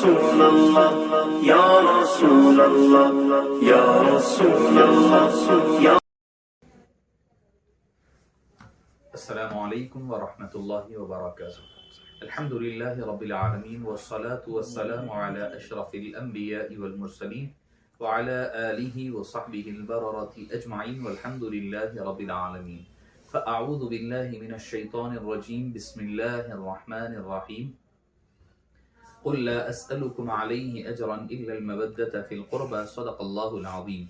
رسول اللہ یا رسول اللہ یا رسول اللہ یا السلام علیکم ورحمۃ اللہ وبرکاتہ۔ الحمد للہ رب العالمین والصلاة والسلام علی اشرف الانبیاء والمرسلین وعلی آلہ وصحبہ البررۃ اجمعین والحمد للہ رب العالمین۔ فاعوذ باللہ من الشیطان الرجیم، بسم اللہ الرحمن الرحیم۔ قل لا اسألكم عليه اجرا الا المودة في القربى، صدق اللہ العظیم۔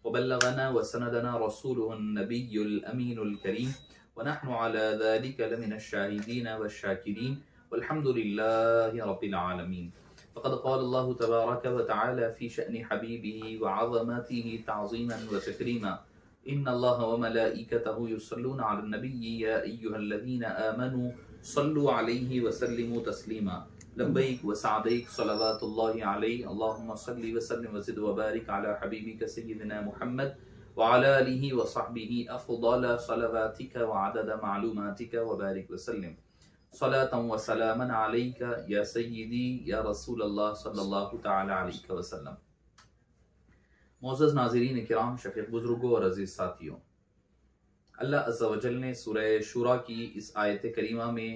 وبلغنا وسندنا رسوله النبی الامین الکریم، ونحن على ذلك لمن الشاهدين والشاكرين والحمد لله رب العالمين۔ فقد قال الله تبارك وتعالى في شأن حبيبه وعظمته تعظيما وتكريما، إن الله وملائكته يصلون على النبي يا أيها الذين آمنوا صلوا عليه وسلموا تسليما، لبيك وسعديك صلوات الله عليه، اللهم صل وسلم وزد وبارك على حبيبك سيدنا محمد وعلى آلہ وصحبہ افضل صلواتک وعدد معلوماتک وبارک وسلم، صلاة وسلاما علیک یا سیدی یا رسول اللہ صلی اللہ تعالی علیہ وسلم۔ معزز ناظرین کرام، شفیق بزرگوں اور عزیز ساتھیوں، اللہ عز و جل نے سورہ شورا کی اس آیت کریمہ میں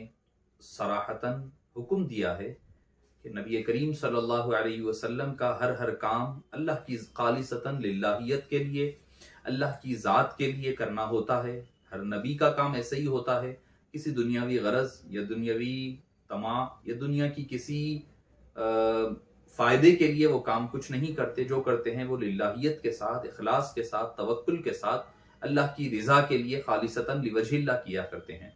صراحتاً حکم دیا ہے کہ نبی کریم صلی اللہ علیہ وسلم کا ہر کام اللہ کی خالصتاً للہیت کے لیے، اللہ کی ذات کے لیے کرنا ہوتا ہے۔ ہر نبی کا کام ایسے ہی ہوتا ہے، کسی دنیاوی غرض یا دنیاوی طمع یا دنیا کی کسی فائدے کے لیے وہ کام کچھ نہیں کرتے۔ جو کرتے ہیں وہ للہیت کے ساتھ، اخلاص کے ساتھ، توکل کے ساتھ، اللہ کی رضا کے لیے خالصتاً لوجہ اللہ کیا کرتے ہیں۔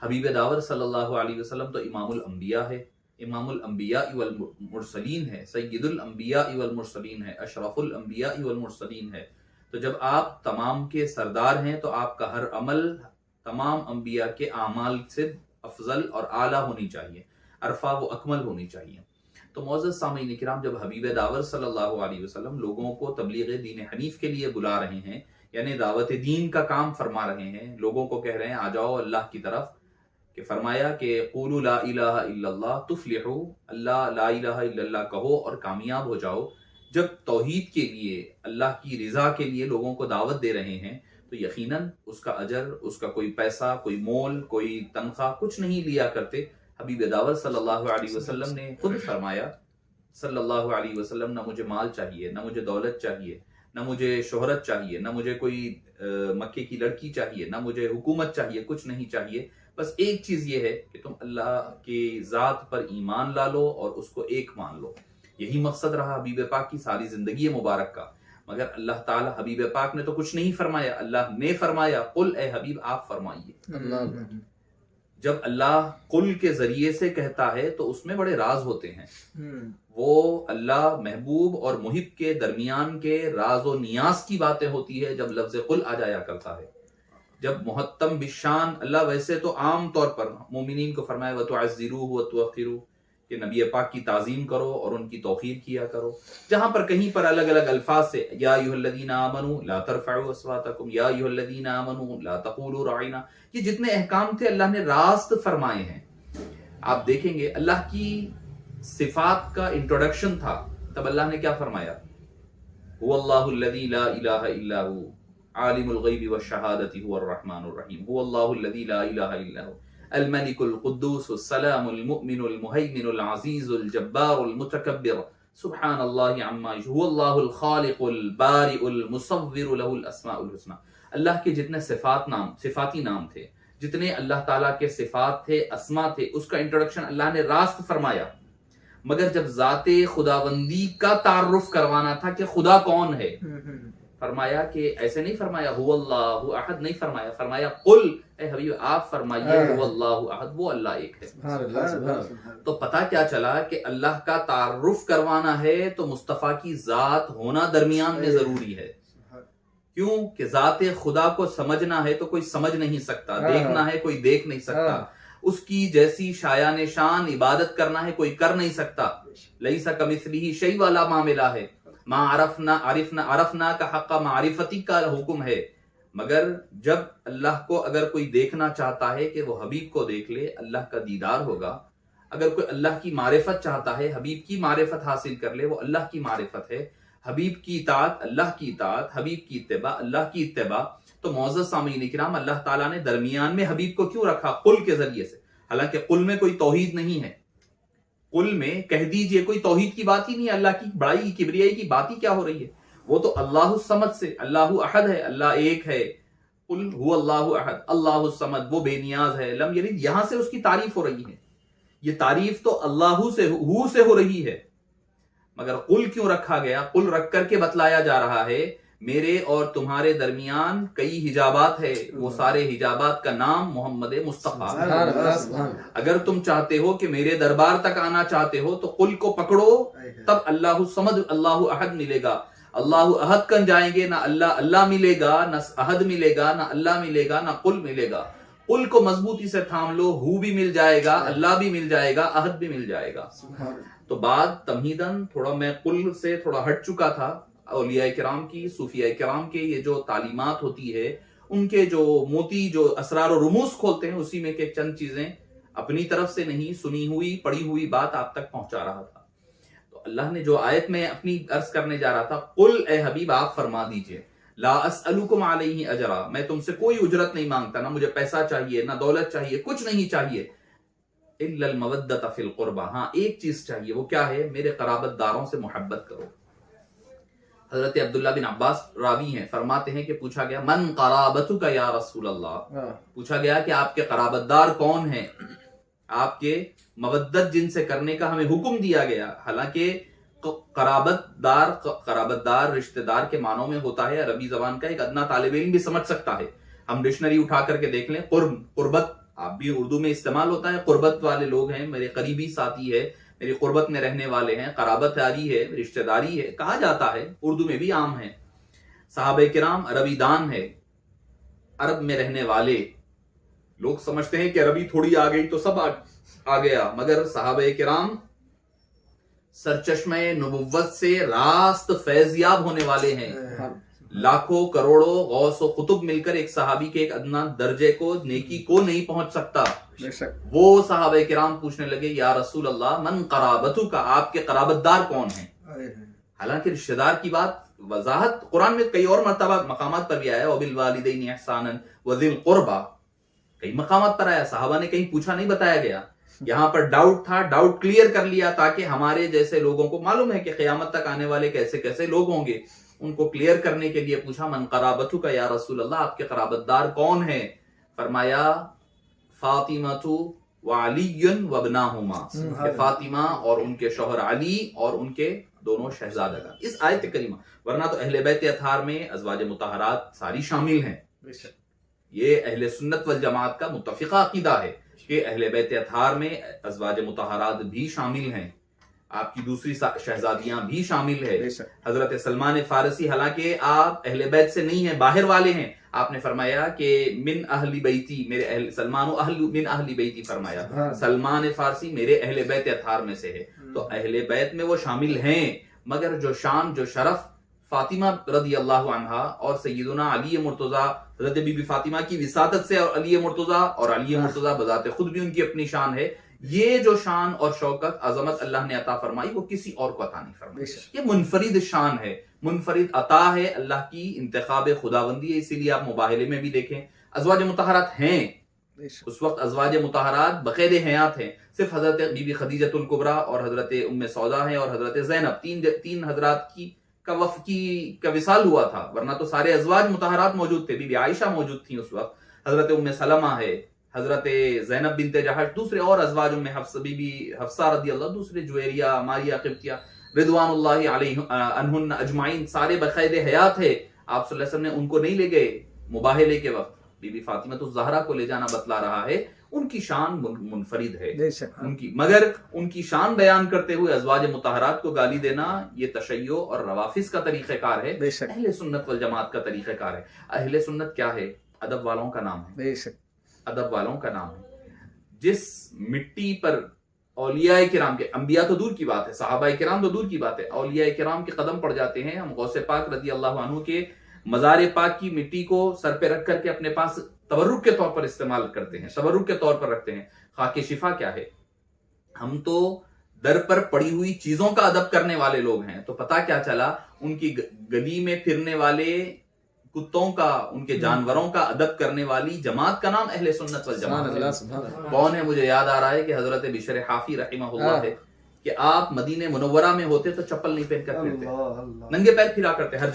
حبیب داور صلی اللہ علیہ وسلم تو امام الانبیاء ہے، امام الانبیاء والمرسلین ہے، سید الانبیاء والمرسلین ہے، اشرف الانبیاء والمرسلین ہے۔ تو جب آپ تمام کے سردار ہیں تو آپ کا ہر عمل تمام انبیاء کے اعمال سے افضل اور اعلیٰ ہونی چاہیے، ارفع و اکمل ہونی چاہیے۔ تو معزز سامعین کرام، جب حبیب داور صلی اللہ علیہ وسلم لوگوں کو تبلیغ دین حنیف کے لیے بلا رہے ہیں، یعنی دعوت دین کا کام فرما رہے ہیں، لوگوں کو کہہ رہے ہیں آ جاؤ اللہ کی طرف، کہ فرمایا کہ قولوا لا الہ الا اللہ تفلحوا، اللہ لا الہ الا اللہ کہو اور کامیاب ہو جاؤ۔ جب توحید کے لیے، اللہ کی رضا کے لیے لوگوں کو دعوت دے رہے ہیں تو یقیناً اس کا اجر، اس کا کوئی پیسہ، کوئی مول، کوئی تنخواہ کچھ نہیں لیا کرتے۔ حبیب داور صلی اللہ علیہ وسلم نے خود فرمایا صلی اللہ علیہ وسلم، نہ مجھے مال چاہیے، نہ مجھے دولت چاہیے، نہ مجھے شہرت چاہیے، نہ مجھے کوئی مکے کی لڑکی چاہیے، نہ مجھے حکومت چاہیے، کچھ نہیں چاہیے۔ بس ایک چیز یہ ہے کہ تم اللہ کی ذات پر ایمان لا لو اور اس کو ایک مان لو۔ یہی مقصد رہا حبیب پاک کی ساری زندگی مبارک کا۔ مگر اللہ تعالی، حبیب پاک نے تو کچھ نہیں فرمایا، اللہ نے فرمایا قل، اے حبیب آپ فرمائیے۔ جب اللہ قل کے ذریعے سے کہتا ہے تو اس میں بڑے راز ہوتے ہیں۔ وہ اللہ محبوب اور محب کے درمیان کے راز و نیاز کی باتیں ہوتی ہے جب لفظ قل آ جایا کرتا ہے۔ جب محتم بالشان، اللہ ویسے تو عام طور پر مومنین کو فرمایا وَتُعَزِّرُوهُ وَتُوَقِّرُوهُ، کہ نبی پاک کی تعظیم کرو اور ان کی توقیر کیا کرو۔ جہاں پر کہیں پر الگ الگ الفاظ سے یا ایھا الذین آمنوا لا ترفعوا اصواتکم، یا ایھا الذین آمنوا لا تقولوا راعنا، یہ جتنے احکام تھے اللہ نے راست فرمائے ہیں۔ آپ دیکھیں گے اللہ کی صفات کا انٹروڈکشن تھا، تب اللہ نے کیا فرمایا؟ هو اللہ الذی لا الہ الا هو عالم الغیب والشہادۃ هو الرحمن الرحیم، هو اللہ الذی لا الہ الا هو الملك القدوس السلام المؤمن المهيمن العزيز الجبار المتكبر سبحان الله عما يشركون، هو الله الخالق البارئ المصور له الاسماء الحسنى۔ اللہ کے جتنے صفاتی نام تھے، جتنے اللہ تعالیٰ کے صفات تھے، اسما تھے، اس کا انٹروڈکشن اللہ نے راست فرمایا۔ مگر جب ذات خداوندی کا تعارف کروانا تھا کہ خدا کون ہے، فرمایا کہ ایسے نہیں فرمایا هو اللہ احد، نہیں فرمایا، فرمایا قل، اے حبیب آپ فرمائیے هو اللہ احد، وہ اللہ ایک ہے۔ تو پتہ کیا چلا کہ اللہ کا تعارف کروانا ہے تو مصطفیٰ کی ذات ہونا درمیان میں ضروری ہے۔ کیوں کہ ذات خدا کو سمجھنا ہے تو کوئی سمجھ نہیں سکتا، دیکھنا ہے کوئی دیکھ نہیں سکتا، اس کی جیسی شایان شان عبادت کرنا ہے کوئی کر نہیں سکتا۔ لیس کمثلہ شیء والا معاملہ ہے، ما عرفنا کا حق معرفتی کا حکم ہے۔ مگر جب اللہ کو اگر کوئی دیکھنا چاہتا ہے کہ وہ حبیب کو دیکھ لے، اللہ کا دیدار ہوگا، اگر کوئی اللہ کی معرفت چاہتا ہے، حبیب کی معرفت حاصل کر لے، وہ اللہ کی معرفت ہے. حبیب کی اطاعت اللہ کی اطاعت، حبیب کی اتباع اللہ کی اتباع. تو معزز سامعین کرام، اللہ تعالیٰ نے درمیان میں حبیب کو کیوں رکھا؟ قل کے ذریعے سے. حالانکہ قل میں کوئی توحید نہیں ہے. قل میں کہہ دیجئے، کوئی توحید کی بات ہی نہیں ہے. اللہ کی بڑائی کبریائی کی بات ہی کیا ہو رہی ہے؟ وہ تو اللہ الصمد سے، اللہ احد ہے، اللہ ایک ہے. قل هو اللہ احد اللہ الصمد، وہ بے نیاز ہے. لم یلد، یہاں سے اس کی تعریف ہو رہی ہے. یہ تعریف تو اللہ سے ہو رہی ہے. مگر قل کیوں رکھا گیا؟ قل رکھ کر کے بتلایا جا رہا ہے میرے اور تمہارے درمیان کئی حجابات ہے. وہ سارے حجابات کا نام محمد مصطفیٰ. اگر تم چاہتے ہو کہ میرے دربار تک آنا چاہتے ہو تو قل کو پکڑو، تب اللہ الصمد اللہ احد ملے گا. اللہ احد کن جائیں گے، نہ اللہ ملے گا، نہ احد ملے گا، نہ اللہ ملے گا، نہ قل ملے گا. قل کو مضبوطی سے تھام لو، ہو بھی مل جائے گا، اللہ بھی مل جائے گا، احد بھی مل جائے گا. تو بات تمہیدن تھوڑا میں قل سے تھوڑا ہٹ چکا تھا. اولیاء کرام کی، صوفیاء کرام کے یہ جو تعلیمات ہوتی ہے، ان کے جو موتی جو اسرار و رموز کھولتے ہیں، اسی میں کہ چند چیزیں اپنی طرف سے نہیں، سنی ہوئی پڑھی ہوئی بات آپ تک پہنچا رہا تھا. تو اللہ نے جو آیت میں اپنی عرض کرنے جا رہا تھا، قل اے حبیب آپ فرما دیجئے، لا اسألکم علیہ اجرا، میں تم سے کوئی اجرت نہیں مانگتا، نہ مجھے پیسہ چاہیے، نہ دولت چاہیے، کچھ نہیں چاہیے. الا المودۃ فی القربہ، ہاں ایک چیز چاہیے، وہ کیا ہے؟ میرے قرابت داروں سے محبت کرو. حضرت عبداللہ بن عباس راوی ہیں، فرماتے ہیں کہ پوچھا گیا من قرابتک یا رسول اللہ، پوچھا گیا کہ آپ کے قرابت دار کون ہیں، آپ کے مودت جن سے کرنے کا ہمیں حکم دیا گیا. حالانکہ قرابت دار رشتہ دار کے معنوں میں ہوتا ہے عربی زبان کا، ایک ادنا طالب علم بھی سمجھ سکتا ہے. ہم ڈکشنری اٹھا کر کے دیکھ لیں، قربت آپ بھی اردو میں استعمال ہوتا ہے. قربت والے لوگ ہیں، میرے قریبی ساتھی ہے، میری قربت میں رہنے والے ہیں، قرابت داری ہے، رشتہ داری ہے، کہا جاتا ہے، اردو میں بھی عام ہے. صحابہ کرام عربی دان ہے، عرب میں رہنے والے لوگ سمجھتے ہیں کہ عربی تھوڑی آ گئی تو سب آ گیا، مگر صحابہ کرام سرچشمہ نبوت سے راست فیضیاب ہونے والے ہیں. لاکھوں کروڑوں غوث و قطب مل کر ایک صحابی کے ایک ادنا درجے کو، نیکی کو نہیں پہنچ سکتا. وہ صحابہ کرام پوچھنے لگے یا رسول اللہ من قرابتو کا، آپ کے قرابت دار کون ہیں؟ حالانکہ رشتہ دار کی بات وضاحت قرآن میں کئی اور مرتبہ مقامات پر بھی آیا، وبالوالدین احسانا وذی القربى، کئی مقامات پر آیا. صحابہ نے کہیں پوچھا نہیں، بتایا گیا. یہاں پر ڈاؤٹ تھا، ڈاؤٹ کلیئر کر لیا تاکہ ہمارے جیسے لوگوں کو معلوم ہے کہ قیامت تک آنے والے کیسے کیسے لوگ ہوں گے، ان کو کلیئر کرنے کے لیے پوچھا من قرابتو کا یا رسول اللہ، آپ کے قرابت دار کون ہیں؟ فرمایا فاطمہ وعلی وابناہما، کہ فاطمہ اور ان کے شوہر علی اور ان کے دونوں شہزادگان. اس آیت کریمہ، ورنہ تو اہل بیت اطہار میں ازواج مطہرات ساری شامل ہیں. یہ اہل سنت والجماعت کا متفقہ عقیدہ ہے کہ اہل بیت اطہار میں ازواج مطہرات بھی شامل ہیں، آپ کی دوسری شہزادیاں بھی شامل ہے. حضرت سلمان فارسی حالانکہ آپ اہل بیت سے نہیں ہیں، باہر والے ہیں، آپ نے فرمایا کہ من اہل بیتی، میرے اہل سلمان من اہل بیتی فرمایا. سلمان فارسی میرے اہل بیت اطہار میں سے ہے، تو اہل بیت میں وہ شامل ہیں. مگر جو شان جو شرف فاطمہ رضی اللہ عنہا اور سیدنا علی مرتضیٰ، حضرت بی بی فاطمہ کی وساطت سے اور علی مرتضیٰ، اور علی مرتضیٰ بذات خود بھی ان کی اپنی شان ہے، یہ جو شان اور شوکت عظمت اللہ نے عطا فرمائی وہ کسی اور کو عطا نہیں فرمائی. یہ منفرد شان ہے، منفرد عطا ہے، اللہ کی انتخاب خداوندی ہے. اسی لیے آپ مباہلے میں بھی دیکھیں ازواج مطہرات ہیں، اس وقت ازواج مطہرات بقید حیات ہیں، صرف حضرت بی بی خدیجۃ الکبریٰ اور حضرت ام سودا ہیں اور حضرت زینب، تین حضرات کا وصال ہوا تھا، ورنہ تو سارے ازواج مطہرات موجود تھے. بی بی عائشہ موجود تھیں اس وقت، حضرت ام سلمہ ہے، حضرت زینب بنت جحش، دوسرے اور ازواج میں بی بی حفصہ رضی اللہ، دوسرے جویریہ، ماریہ قبطیہ رضوان اللہ علیہ عنہن اجمعین، سارے بقید حیات ہے. آپ صلی اللہ علیہ وسلم نے ان کو نہیں لے گئے مباہلے کے وقت، بی بی فاطمہ الزہرا کو لے جانا بتلا رہا ہے. ان کی شان منفرد ہے ان کی، مگر ان کی شان بیان کرتے ہوئے ازواج مطہرات کو گالی دینا یہ تشیع اور روافظ کا طریقہ کار ہے، اہل سنت والجماعت کا طریقہ کار ہے. اہل سنت کیا ہے؟ ادب والوں کا نام ہے، ادب والوں کا نام ہے. جس مٹی پر اولیاء کرام کے، انبیاء تو دور کی بات ہے، صحابہ کرام تو دور کی بات ہے، اولیاء کرام کے قدم پڑ جاتے ہیں. ہم غوث پاک رضی اللہ عنہ کے مزار پاک کی مٹی کو سر پہ رکھ کر کے اپنے پاس تبرک کے طور پر استعمال کرتے ہیں، تبرک کے طور پر رکھتے ہیں. خاک شفا کیا ہے؟ ہم تو در پر پڑی ہوئی چیزوں کا ادب کرنے والے لوگ ہیں، تو پتہ کیا چلا ان کی گلی میں پھرنے والے کتوں کا، ان کے جانوروں کا ادب کرنے والی جماعت کا نام اہل سنت والجماعت ہے۔ کون ہے؟ مجھے یاد آ رہا ہے کہ حضرت بشر حافی رحمہ اللہ ہے کہ آپ مدینہ منورہ میں ہوتے تو چپل نہیں پہن کر پھرتے، ننگے پیر پھرا کرتے ہر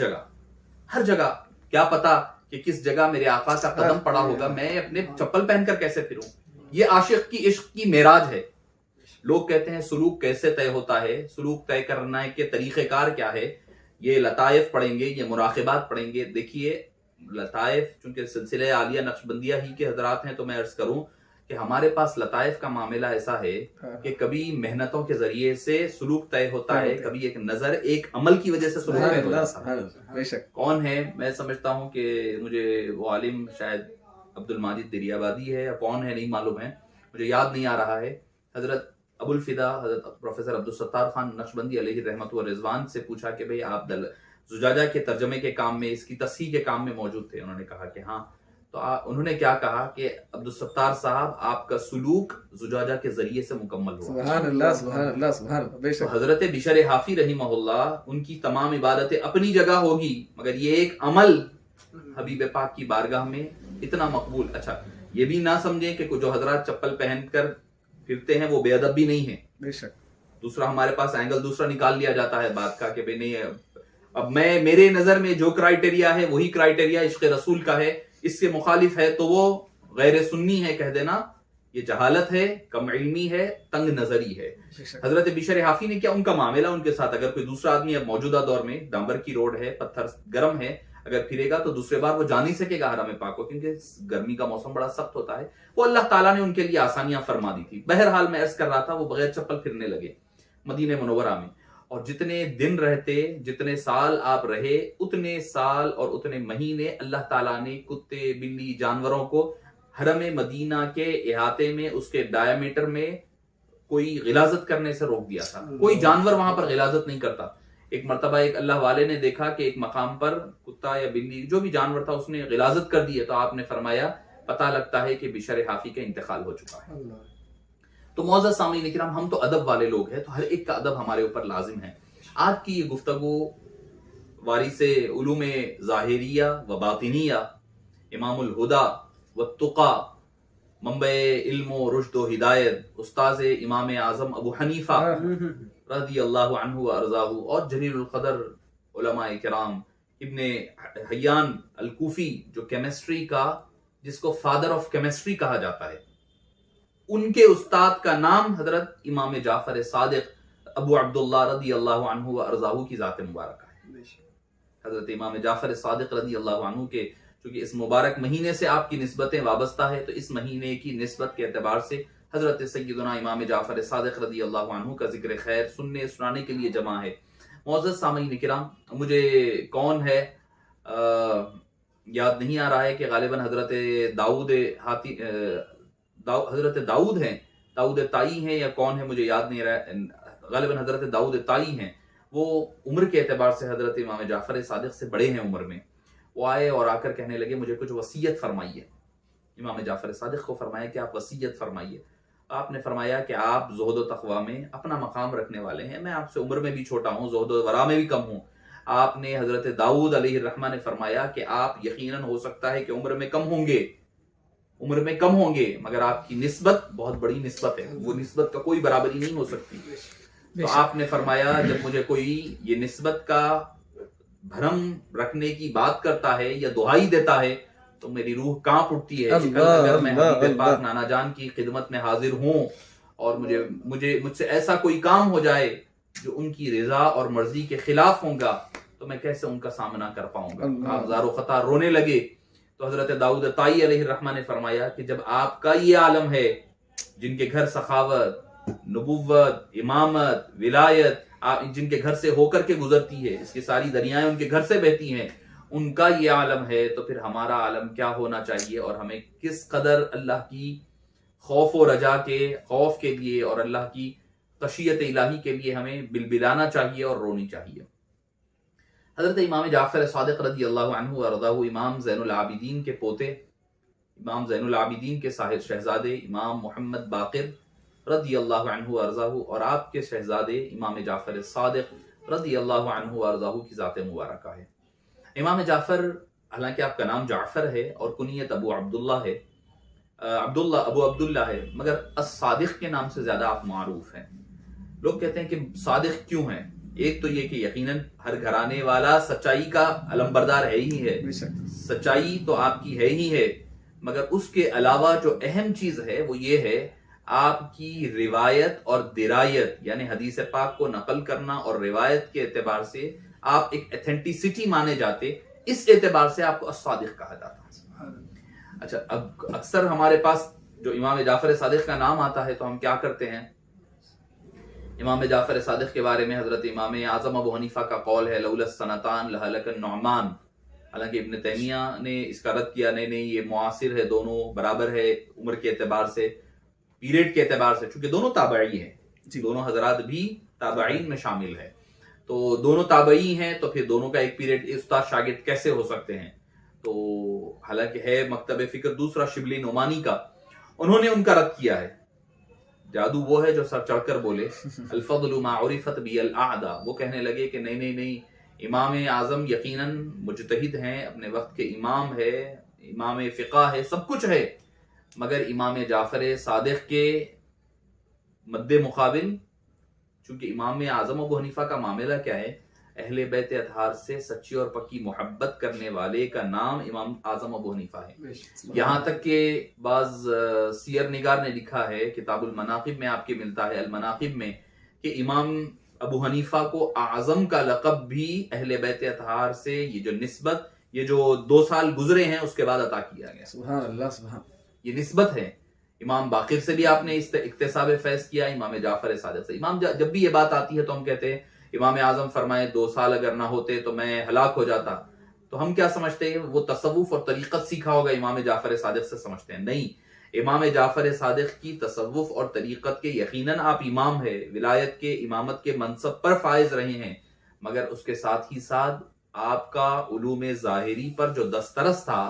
جگہ۔ کیا پتا کہ کس جگہ میرے آقا کا قدم پڑا ہوگا، میں اپنے چپل پہن کر کیسے پھروں؟ یہ عاشق کی عشق کی معراج ہے۔ لوگ کہتے ہیں سلوک کیسے طے ہوتا ہے، سلوک طے کرنا کے طریقہ کار کیا ہے، یہ لطائف پڑھیں گے، یہ مراقبات پڑھیں گے۔ دیکھیے لطائف چونکہ سلسلہ عالیہ نقشبندیہ ہی کے حضرات ہیں تو میں عرض کروں کہ ہمارے پاس لطائف کا معاملہ ایسا ہے کہ کبھی محنتوں کے ذریعے سے سلوک طے ہوتا ہے، کبھی ایک نظر ایک عمل کی وجہ سے سلوک طے ہوتا ہے۔ کون ہے؟ میں سمجھتا ہوں کہ مجھے وہ عالم شاید عبد الماجد دری آبادی ہے یا کون ہے، نہیں معلوم ہے، مجھے یاد نہیں آ رہا ہے۔ حضرت ابو الفدا حضرت پروفیسر عبدالستار خان نقشبندی علیہ رحمت و رضوان سے پوچھا کہ بھئی آپ زجاجہ کے ترجمے کے کام میں، اس کی تصحیح کے کام میں موجود تھے؟ انہوں نے کہا کہ ہاں۔ تو انہوں نے کیا کہا کہ عبدالستار صاحب آپ کا سلوک زجاجہ کے ذریعے سے مکمل ہوا۔ سبحان اللہ سبحان اللہ سبحان اللہ۔ بے شک حضرت بشر حافی رحمہ اللہ، ان کی تمام عبادتیں اپنی جگہ ہوگی مگر یہ ایک عمل حبیب پاک کی بارگاہ میں اتنا مقبول۔ اچھا یہ بھی نہ سمجھیں کہ جو حضرات چپل پہن کر پھرتے ہیں وہ بے ادب بھی نہیں ہیں۔ بے شک دوسرا ہمارے پاس اینگل دوسرا نکال لیا جاتا ہے بات کا کہ بھئی نہیں، اب میرے نظر میں جو کرائیٹیریا ہے وہی کرائیٹیریا عشق رسول کا ہے، اس سے مخالف ہے تو وہ غیر سنی ہے کہہ دینا یہ جہالت ہے، کم علمی ہے، تنگ نظری ہے۔ حضرت بشر حافی نے کیا، ان کا معاملہ ان کے ساتھ اگر کوئی دوسرا آدمی اب موجودہ دور میں ڈامبر کی روڈ ہے، پتھر گرم ہے، اگر پھرے گا تو دوسرے بار وہ جا نہیں سکے گا حرم پاک کو، کیونکہ گرمی کا موسم بڑا سخت ہوتا ہے۔ وہ اللہ تعالیٰ نے ان کے لیے آسانیاں فرما دی تھی۔ بہرحال میں عرض کر رہا تھا وہ بغیر چپل پھرنے لگے مدینہ منورہ میں، اور جتنے دن رہتے، جتنے سال آپ رہے، اتنے سال اور اتنے مہینے اللہ تعالیٰ نے کتے بلی جانوروں کو حرم مدینہ کے احاطے میں، اس کے ڈائیمیٹر میں کوئی غلاظت کرنے سے روک دیا تھا۔ کوئی جانور وہاں پر غلاظت نہیں کرتا۔ ایک مرتبہ ایک اللہ والے نے دیکھا کہ ایک مقام پر کتا یا بلی جو بھی جانور تھا اس نے غلاظت کر دی ہے، تو آپ نے فرمایا پتہ لگتا ہے کہ بشر حافی کا انتقال ہو چکا ہے۔ تو معزز سامعین کرام، ہم تو ادب والے لوگ ہیں، تو ہر ایک کا ادب ہمارے اوپر لازم ہے۔ آج کی یہ گفتگو وارث علوم ظاہریہ و باطنیہ، امام الہدا والتقا، منبع علم و رشد و ہدایت، استاذ امام اعظم ابو حنیفہ رضی اللہ عنہ و ارضاہ، اور جلیل القدر علماء کرام، ابن حیان الکوفی جو کیمسٹری کا، جس کو فادر آف کیمسٹری کہا جاتا ہے، ان کے استاد کا نام حضرت امام جعفر صادق ابو عبداللہ رضی اللہ عنہ و ارضاہ کی ذات مبارکہ ہے۔ حضرت امام جعفر صادق رضی اللہ عنہ کے چونکہ اس مبارک مہینے سے آپ کی نسبتیں وابستہ ہے، تو اس مہینے کی نسبت کے اعتبار سے حضرت سیدنا امام جعفر صادق رضی اللہ عنہ کا ذکر خیر سننے سنانے کے لیے جمع ہے۔ معزز سامعین کرام، مجھے کون ہے یاد نہیں آ رہا ہے کہ غالباً حضرت حضرت داؤد ہیں، داؤد طائی ہیں یا کون ہے مجھے یاد نہیں رہا، غالباً حضرت داؤد طائی ہیں۔ وہ عمر کے اعتبار سے حضرت امام جعفر صادق سے بڑے ہیں عمر میں۔ وہ آئے اور آ کر کہنے لگے مجھے کچھ وصیت فرمائیے۔ امام جعفر صادق کو فرمایا کہ آپ وصیت فرمائیے۔ آپ نے فرمایا کہ آپ زہد و تقوی میں اپنا مقام رکھنے والے ہیں، میں آپ سے عمر میں بھی چھوٹا ہوں، زہد و ورع میں بھی کم ہوں۔ آپ نے حضرت داؤد علیہ الرحمہ نے فرمایا کہ آپ یقیناً ہو سکتا ہے کہ عمر میں کم ہوں گے مگر آپ کی نسبت بہت بڑی نسبت ہے، وہ نسبت کا کوئی برابری نہیں ہو سکتی۔ تو آپ نے فرمایا جب مجھے کوئی یہ نسبت کا بھرم رکھنے کی بات کرتا ہے یا دہائی دیتا ہے تو میری روح کانپ اٹھتی ہے کہ اگر میں حبیب پاک نانا جان کی خدمت میں حاضر ہوں اور مجھ سے ایسا کوئی کام ہو جائے جو ان کی رضا اور مرضی کے خلاف ہوں گا تو میں کیسے ان کا سامنا کر پاؤں گا۔ آپ زار و خطا رونے لگے۔ تو حضرت داؤد طائی علیہ الرحمہ نے فرمایا کہ جب آپ کا یہ عالم ہے جن کے گھر سخاوت، نبوت، امامت، ولایت جن کے گھر سے ہو کر کے گزرتی ہے، اس کی ساری دریائیں ان کے گھر سے بہتی ہیں، ان کا یہ عالم ہے تو پھر ہمارا عالم کیا ہونا چاہیے، اور ہمیں کس قدر اللہ کی خوف و رجا کے خوف کے لیے اور اللہ کی خشیت الہی کے لیے ہمیں بلبلانا چاہیے اور رونی چاہیے۔ حضرت امام جعفر صادق رضی اللہ عنہ وارضاہ امام زین العابدین کے پوتے، امام زین العابدین کے صاحب شہزادے امام محمد باقر رضی اللہ عنہ وارضاہ اور آپ کے شہزادے امام جعفر صادق رضی اللہ عنہ وارضاہ کی ذات مبارکہ ہے۔ امام جعفر، حالانکہ آپ کا نام جعفر ہے اور کنیت ابو عبداللہ ہے، ابو عبداللہ ہے، مگر الصادق کے نام سے زیادہ آپ معروف ہیں۔ لوگ کہتے ہیں کہ صادق کیوں ہیں؟ ایک تو یہ کہ یقیناً ہر گھرانے والا سچائی کا علمبردار ہے ہی ہے، سچائی تو آپ کی ہے ہی ہے، مگر اس کے علاوہ جو اہم چیز ہے وہ یہ ہے آپ کی روایت اور درایت، یعنی حدیث پاک کو نقل کرنا اور روایت کے اعتبار سے آپ ایک ایتھینٹیسٹی مانے جاتے، اس اعتبار سے آپ کو الصادق کہا جاتا ہے۔ اچھا، اب اکثر ہمارے پاس جو امام جعفر صادق کا نام آتا ہے تو ہم کیا کرتے ہیں؟ امام جعفر صادق کے بارے میں حضرت امام اعظم ابو حنیفہ کا قول ہے لولا السنتان لہلک النعمان، حالانکہ ابن تیمیہ نے اس کا رد کیا، نہیں یہ معاصر ہے، دونوں برابر ہے عمر کے اعتبار سے، پیریڈ کے اعتبار سے، چونکہ دونوں تابعی ہیں، دونوں حضرات بھی تابعین میں شامل ہے، تو دونوں تابعی ہیں تو پھر دونوں کا ایک پیریڈ استاد شاگرد کیسے ہو سکتے ہیں؟ تو حالانکہ ہے مکتب فکر دوسرا شبلی نعمانی کا، انہوں نے ان کا رد کیا ہے۔ جادو وہ ہے جو سر چڑھ کر بولے الفضل ما عرفت بی الاعداء، وہ کہنے لگے کہ نہیں امام اعظم یقیناً مجتہد ہیں، اپنے وقت کے امام ہے، امام فقہ ہے، سب کچھ ہے، مگر امام جعفر صادق کے مد مقابل، چونکہ امام اعظم ابو حنیفہ کا معاملہ کیا ہے، اہل بیت اطہار سے سچی اور پکی محبت کرنے والے کا نام امام اعظم ابو حنیفہ ہے۔ یہاں تک کہ بعض سیر نگار نے لکھا ہے، کتاب المناقب میں آپ کے ملتا ہے، المناقب میں، کہ امام ابو حنیفہ کو اعظم کا لقب بھی اہل بیت اطہار سے یہ جو نسبت، یہ جو 2 سال گزرے ہیں اس کے بعد عطا کیا گیا۔ سبحان اللہ، سبحان، یہ نسبت ہے۔ امام باقر سے بھی آپ نے اکتساب فیض کیا، امام جعفر صادق سے۔ امام جب بھی یہ بات آتی ہے تو ہم کہتے ہیں امام اعظم فرمائے 2 سال اگر نہ ہوتے تو میں ہلاک ہو جاتا، تو ہم کیا سمجھتے ہیں؟ وہ تصوف اور طریقت سیکھا ہوگا امام جعفر صادق سے سمجھتے ہیں، نہیں، امام جعفر صادق کی تصوف اور طریقت کے یقیناً آپ امام ہے، ولایت کے امامت کے منصب پر فائز رہے ہیں، مگر اس کے ساتھ ہی ساتھ آپ کا علوم ظاہری پر جو دسترس تھا،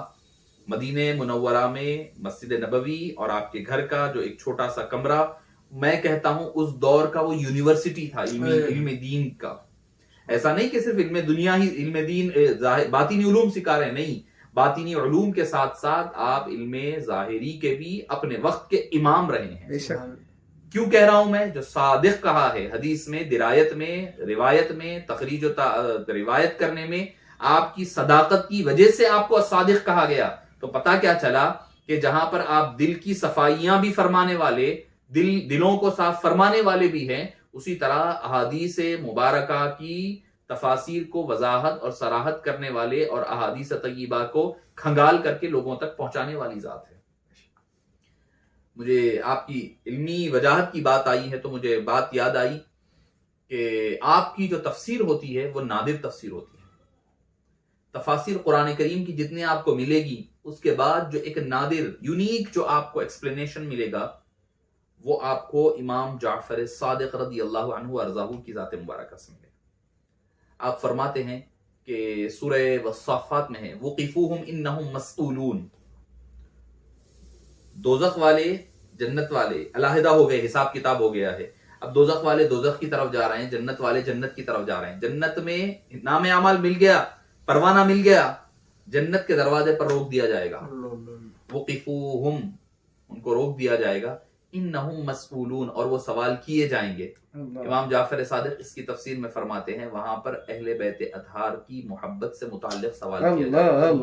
مدینہ منورہ میں مسجد نبوی اور آپ کے گھر کا جو ایک چھوٹا سا کمرہ، میں کہتا ہوں اس دور کا وہ یونیورسٹی تھا علم دین کا۔ ایسا نہیں کہ صرف علم دنیا ہی، علم دین باطنی علوم سکھا رہے ہیں، نہیں، باطنی علوم کے ساتھ ساتھ آپ علم ظاہری کے بھی اپنے وقت کے امام رہے ہیں۔ کیوں کہہ رہا ہوں میں؟ جو صادق کہا ہے حدیث میں، درایت میں، روایت میں، تخریج و روایت کرنے میں آپ کی صداقت کی وجہ سے آپ کو صادق کہا گیا، تو پتہ کیا چلا کہ جہاں پر آپ دل کی صفائیاں بھی فرمانے والے، دلوں کو صاف فرمانے والے بھی ہیں، اسی طرح احادیث مبارکہ کی تفاسیر کو وضاحت اور صراحت کرنے والے اور احادیث طیبہ کو کھنگال کر کے لوگوں تک پہنچانے والی ذات ہے۔ مجھے آپ کی علمی وجاہت کی بات آئی ہے تو مجھے بات یاد آئی کہ آپ کی جو تفسیر ہوتی ہے وہ نادر تفسیر ہوتی ہے۔ تفاسیر قرآن کریم کی جتنے آپ کو ملے گی، اس کے بعد جو ایک نادر یونیک جو آپ کو ایکسپلینیشن ملے گا، وہ آپ کو امام جعفر صادق رضی اللہ عنہ وارضاہ کی ذات مبارکہ سے ملے۔ آپ فرماتے ہیں کہ سورہ والصافات میں ہے وقفوہم انہم مسئولون، دوزخ والے جنت والے علیحدہ ہو گئے، حساب کتاب ہو گیا ہے، اب دوزخ والے دوزخ کی طرف جا رہے ہیں، جنت والے جنت کی طرف جا رہے ہیں۔ جنت میں نام اعمال مل گیا، پروانہ مل گیا، جنت کے دروازے پر روک دیا جائے گا، وقفوہم، ان کو روک دیا جائے گا، انہم مسئولون، اور وہ سوال کیے جائیں گے۔ امام جعفر صادق اس کی تفسیر میں فرماتے ہیں وہاں پر اہل بیت اطہار کی محبت سے متعلق سوال کیا جائے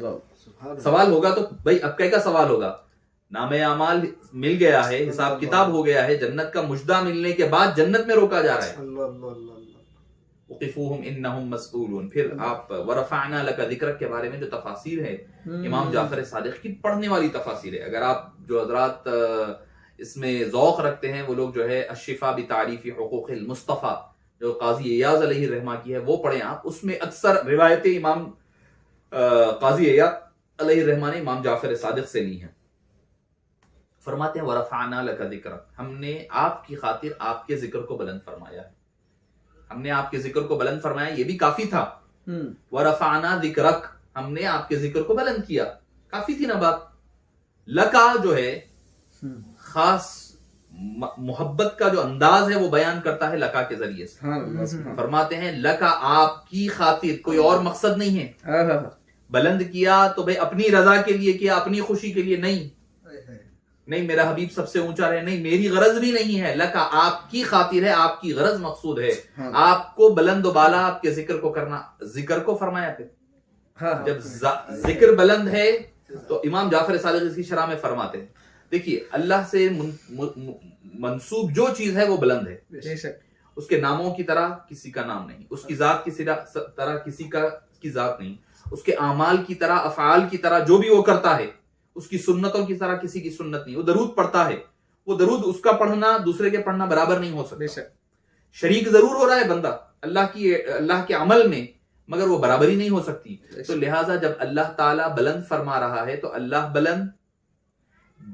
گا۔ سوال ہوگا تو بھائی اب کا سوال ہوگا، نام اعمال مل گیا ہے، حساب کتاب ہو گیا ہے، جنت کا مژدہ ملنے کے بعد جنت میں روکا جا رہا ہے، وقفوہم انہم مسئولون۔ پھر آپ ورفعنا لک ذکرک کے بارے میں جو تفاسیر ہے امام جعفر صادق کی، پڑھنے والی تفاسیر ہے۔ اگر آپ جو حضرات اس میں ذوق رکھتے ہیں، وہ لوگ جو ہے الشفاء بتعریف حقوق المصطفیٰ جو قاضی ایاز علیہ الرحمہ کی ہے وہ پڑھیں آپ، اس میں اکثر روایت امام قاضی ایاز علیہ الرحمہ نے امام جعفر صادق سے لی ہیں۔ فرماتے ہیں ورفعنا لک ذکرک، ہم نے آپ کی خاطر آپ کے ذکر کو بلند فرمایا ہے، ہم نے آپ کے ذکر کو بلند فرمایا، یہ بھی کافی تھا۔ ورفعنا ذکرک، ہم نے آپ کے ذکر کو بلند کیا، کافی تھی نا بات۔ لکا جو ہے خاص محبت کا جو انداز ہے وہ بیان کرتا ہے لکا کے ذریعے سے. سبحان اللہ سبحان فرماتے ہیں لکا آپ کی خاطر، کوئی اور مقصد نہیں ہے. اللہ. بلند کیا تو بھائی اپنی رضا کے لیے کیا، اپنی خوشی کے لیے نہیں. نہیں میرا حبیب سب سے اونچا رہے، نہیں میری غرض بھی نہیں ہے. لکا آپ کی خاطر ہے، آپ کی غرض مقصود ہے. آپ کو بلند و بالا آپ کے ذکر کو کرنا، ذکر کو فرمایا. پھر جب ذکر بلند ہے تو امام جعفر صادق اس کی شرح میں فرماتے ہیں دیکھیے اللہ سے منسوب جو چیز ہے وہ بلند ہے. بے شک. اس کے ناموں کی طرح کسی کا نام نہیں، اس کی ذات کی طرح کسی کی ذات نہیں، اس کے اعمال کی طرح افعال کی طرح جو بھی وہ کرتا ہے، اس کی سنتوں کی طرح کسی کی سنت نہیں. وہ درود پڑھتا ہے، وہ درود اس کا پڑھنا دوسرے کے پڑھنا برابر نہیں ہو بے سکتا. شک. شریک ضرور ہو رہا ہے بندہ اللہ کے عمل میں، مگر وہ برابری نہیں ہو سکتی. تو لہٰذا جب اللہ تعالیٰ بلند فرما رہا ہے تو اللہ بلند،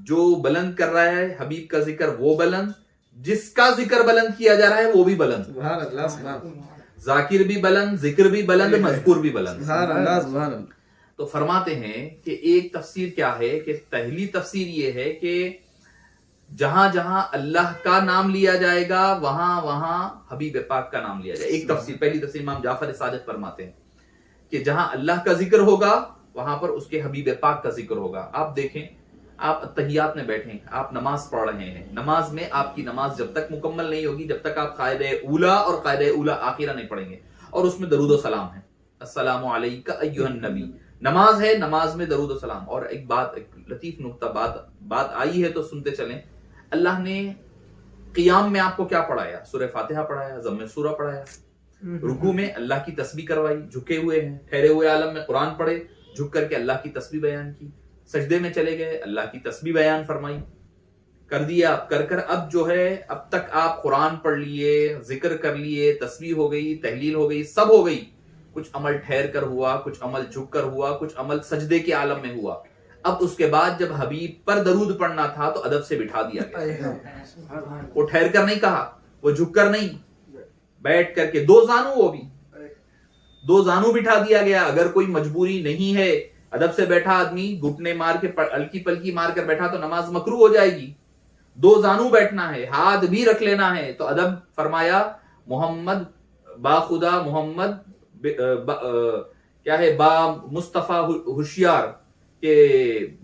جو بلند کر رہا ہے حبیب کا ذکر وہ بلند، جس کا ذکر بلند کیا جا رہا ہے وہ بھی بلند. سبحان اللہ سبحان اللہ. ذاکر بھی بلند، ذکر بھی بلند، مذکور بھی بلند. سبحان اللہ سبحان اللہ. تو فرماتے ہیں کہ ایک تفسیر کیا ہے کہ پہلی تفسیر یہ ہے کہ جہاں جہاں اللہ کا نام لیا جائے گا وہاں وہاں حبیب پاک کا نام لیا جائے. ایک تفسیر، پہلی تفسیر امام جعفر صادق فرماتے ہیں کہ جہاں اللہ کا ذکر ہوگا وہاں پر اس کے حبیب پاک کا ذکر ہوگا. آپ دیکھیں، آپ اتحیات میں بیٹھیں، آپ نماز پڑھ رہے ہیں، نماز میں آپ کی نماز جب تک مکمل نہیں ہوگی جب تک آپ قاعدہ اولا اور قاعدہ اولا آخرہ نہیں پڑھیں گے، اور اس میں درود و سلام ہے. السلام علیکہ ایھا النبی، نماز ہے، نماز میں درود و سلام. اور ایک لطیف نقطہ بات آئی ہے تو سنتے چلیں. اللہ نے قیام میں آپ کو کیا پڑھایا؟ سورہ فاتحہ پڑھایا، ضم سورہ پڑھایا. رکوع میں اللہ کی تسبیح کروائی، جھکے ہوئے ہیں، ٹھہرے ہوئے عالم میں قرآن پڑھے، جھک کر کے اللہ کی تسبیح بیان کی. سجدے میں چلے گئے، اللہ کی تسبیح بیان فرمائی. کر دیا، کر اب جو ہے اب تک آپ قرآن پڑھ لیے، ذکر کر لیے، تسبیح ہو گئی، تحلیل ہو گئی، سب ہو گئی. کچھ عمل ٹھہر کر ہوا، کچھ عمل جھک کر ہوا، کچھ عمل سجدے کے عالم میں ہوا. اب اس کے بعد جب حبیب پر درود پڑھنا تھا تو ادب سے بٹھا دیا گیا. وہ ٹھہر کر نہیں کہا، وہ جھک کر نہیں، بیٹھ کر کے دو زانو بٹھا دیا گیا. اگر کوئی مجبوری نہیں ہے، ادب سے بیٹھا آدمی گھٹنے مار کے ہلکی پلکی مار کر بیٹھا تو نماز مکروہ ہو جائے گی. دو زانو بیٹھنا ہے، ہاتھ بھی رکھ لینا ہے تو ادب فرمایا محمد با خدا، محمد کیا ہے، با مصطفیٰ ہوشیار، کہ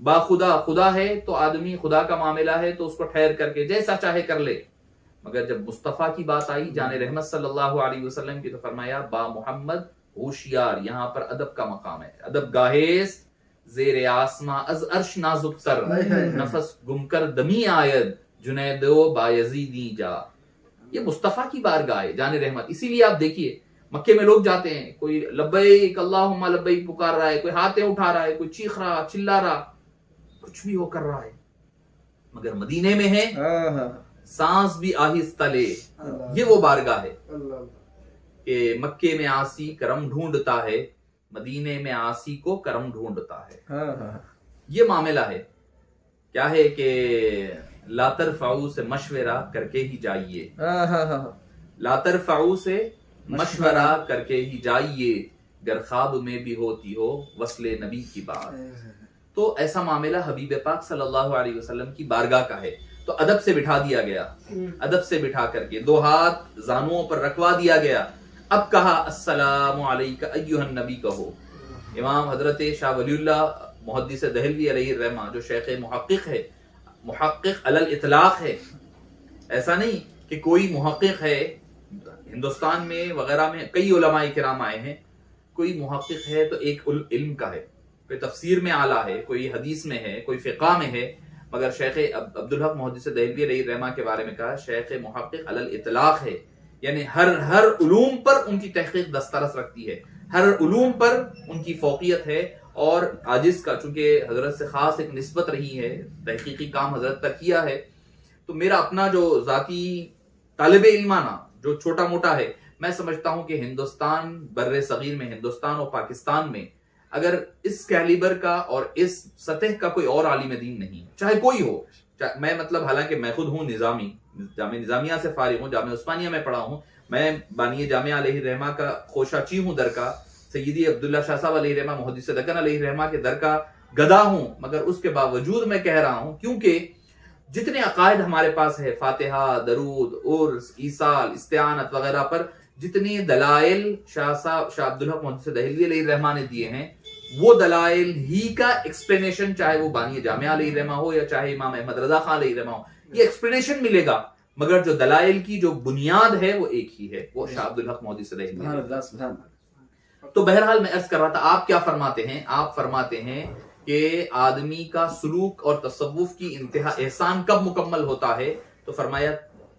با خدا ہے تو آدمی خدا کا معاملہ ہے تو اس کو ٹھہر کر کے جیسا چاہے کر لے. مگر جب مصطفیٰ کی بات آئی، جان رحمت صلی اللہ علیہ وسلم کی، تو فرمایا با محمد ہوشیار. یہاں پر ادب کا مقام ہے. ادب گاہیست زیر آسماں از عرش نازک سر، نفس گم کر دمی آید جنیدو بایزیدی جا. یہ مصطفیٰ کی بارگاہ ہے جان رحمت. اسی لیے آپ دیکھیے مکے میں لوگ جاتے ہیں، کوئی لبیک اللہم لبیک پکار رہا ہے، کوئی ہاتھیں اٹھا رہا ہے، کوئی چیخ رہا، چلا رہا، کچھ بھی وہ کر رہا ہے. مگر مدینے میں ہے سانس بھی آہستہ لے. یہ وہ بارگاہ ہے کہ مکے میں عاصی کرم ڈھونڈتا ہے، مدینے میں عاصی کو کرم ڈھونڈتا ہے. یہ معاملہ ہے. کیا ہے کہ لا ترفعو سے مشورہ کر کے ہی جائیے، لا ترفعو سے مشورہ کر کے ہی جائیے، گر خواب میں بھی ہوتی ہو وصل نبی کی بات. تو ایسا معاملہ حبیب پاک صلی اللہ علیہ وسلم کی بارگاہ کا ہے. تو ادب سے بٹھا دیا گیا، ادب سے بٹھا کر کے دو ہاتھ زانوؤں پر رکھوا دیا گیا. اب کہا السلام علیکہ ایھا النبی کہو. امام حضرت شاہ ولی اللہ محدث دہلوی علیہ الرحمہ جو شیخ محقق ہے، محقق علی الاطلاق ہے، ایسا نہیں کہ کوئی محقق ہے ہندوستان میں وغیرہ میں کئی علماء کرام آئے ہیں، کوئی محقق ہے تو ایک علم کا ہے، کوئی تفسیر میں اعلیٰ ہے، کوئی حدیث میں ہے، کوئی فقہ میں ہے. مگر شیخ عبدالحق محدث دہلوی علیہ الرحمہ کے بارے میں کہا شیخ محقق علی الاطلاق ہے، یعنی ہر علوم پر ان کی تحقیق دسترس رکھتی ہے، ہر علوم پر ان کی فوقیت ہے. اور عاجز کا چونکہ حضرت سے خاص ایک نسبت رہی ہے، تحقیقی کام حضرت پر کیا ہے. تو میرا اپنا جو ذاتی طالب علمانہ جو چھوٹا موٹا ہے، میں سمجھتا ہوں کہ ہندوستان بر صغیر میں، ہندوستان اور پاکستان میں اگر اس کیلیبر کا اور اس سطح کا کوئی اور عالم دین نہیں، چاہے کوئی ہو. میں مطلب حالانکہ میں خود ہوں نظامی، جامعہ نظامیہ سے فارغ ہوں، جامعہ عثمانیہ میں پڑھا ہوں، میں بانی جامعہ علیہ الرحمہ کا خوشہ چی ہوں، در کا سیدی عبداللہ شاہ صاحب علیہ الرحمہ محدث دکن علیہ الرحمہ کے در کا گدا ہوں. مگر اس کے باوجود میں کہہ رہا ہوں کیونکہ جتنے عقائد ہمارے پاس ہے، فاتحہ، درود، عرس، ایصال، استعانت وغیرہ پر جتنے دلائل شاہ عبدالحق محدث دہلوی علیہ الرحمہ نے دیے ہیں، وہ دلائل ہی کا ایکسپلینیشن، چاہے وہ بانی جامعہ علیہ الرحمہ ہو یا چاہے امام احمد رضا خان علیہ الرحمہ ہو، یہ ایکسپلینیشن ملے گا، مگر جو دلائل کی جو بنیاد ہے وہ ایک ہی ہے، وہ شاہ عبدالحق محدث دہلوی۔ تو بہرحال میں عرض کر رہا تھا، آپ کیا فرماتے ہیں؟ آپ فرماتے ہیں کہ آدمی کا سلوک اور تصوف کی انتہا احسان کب مکمل ہوتا ہے؟ تو فرمایا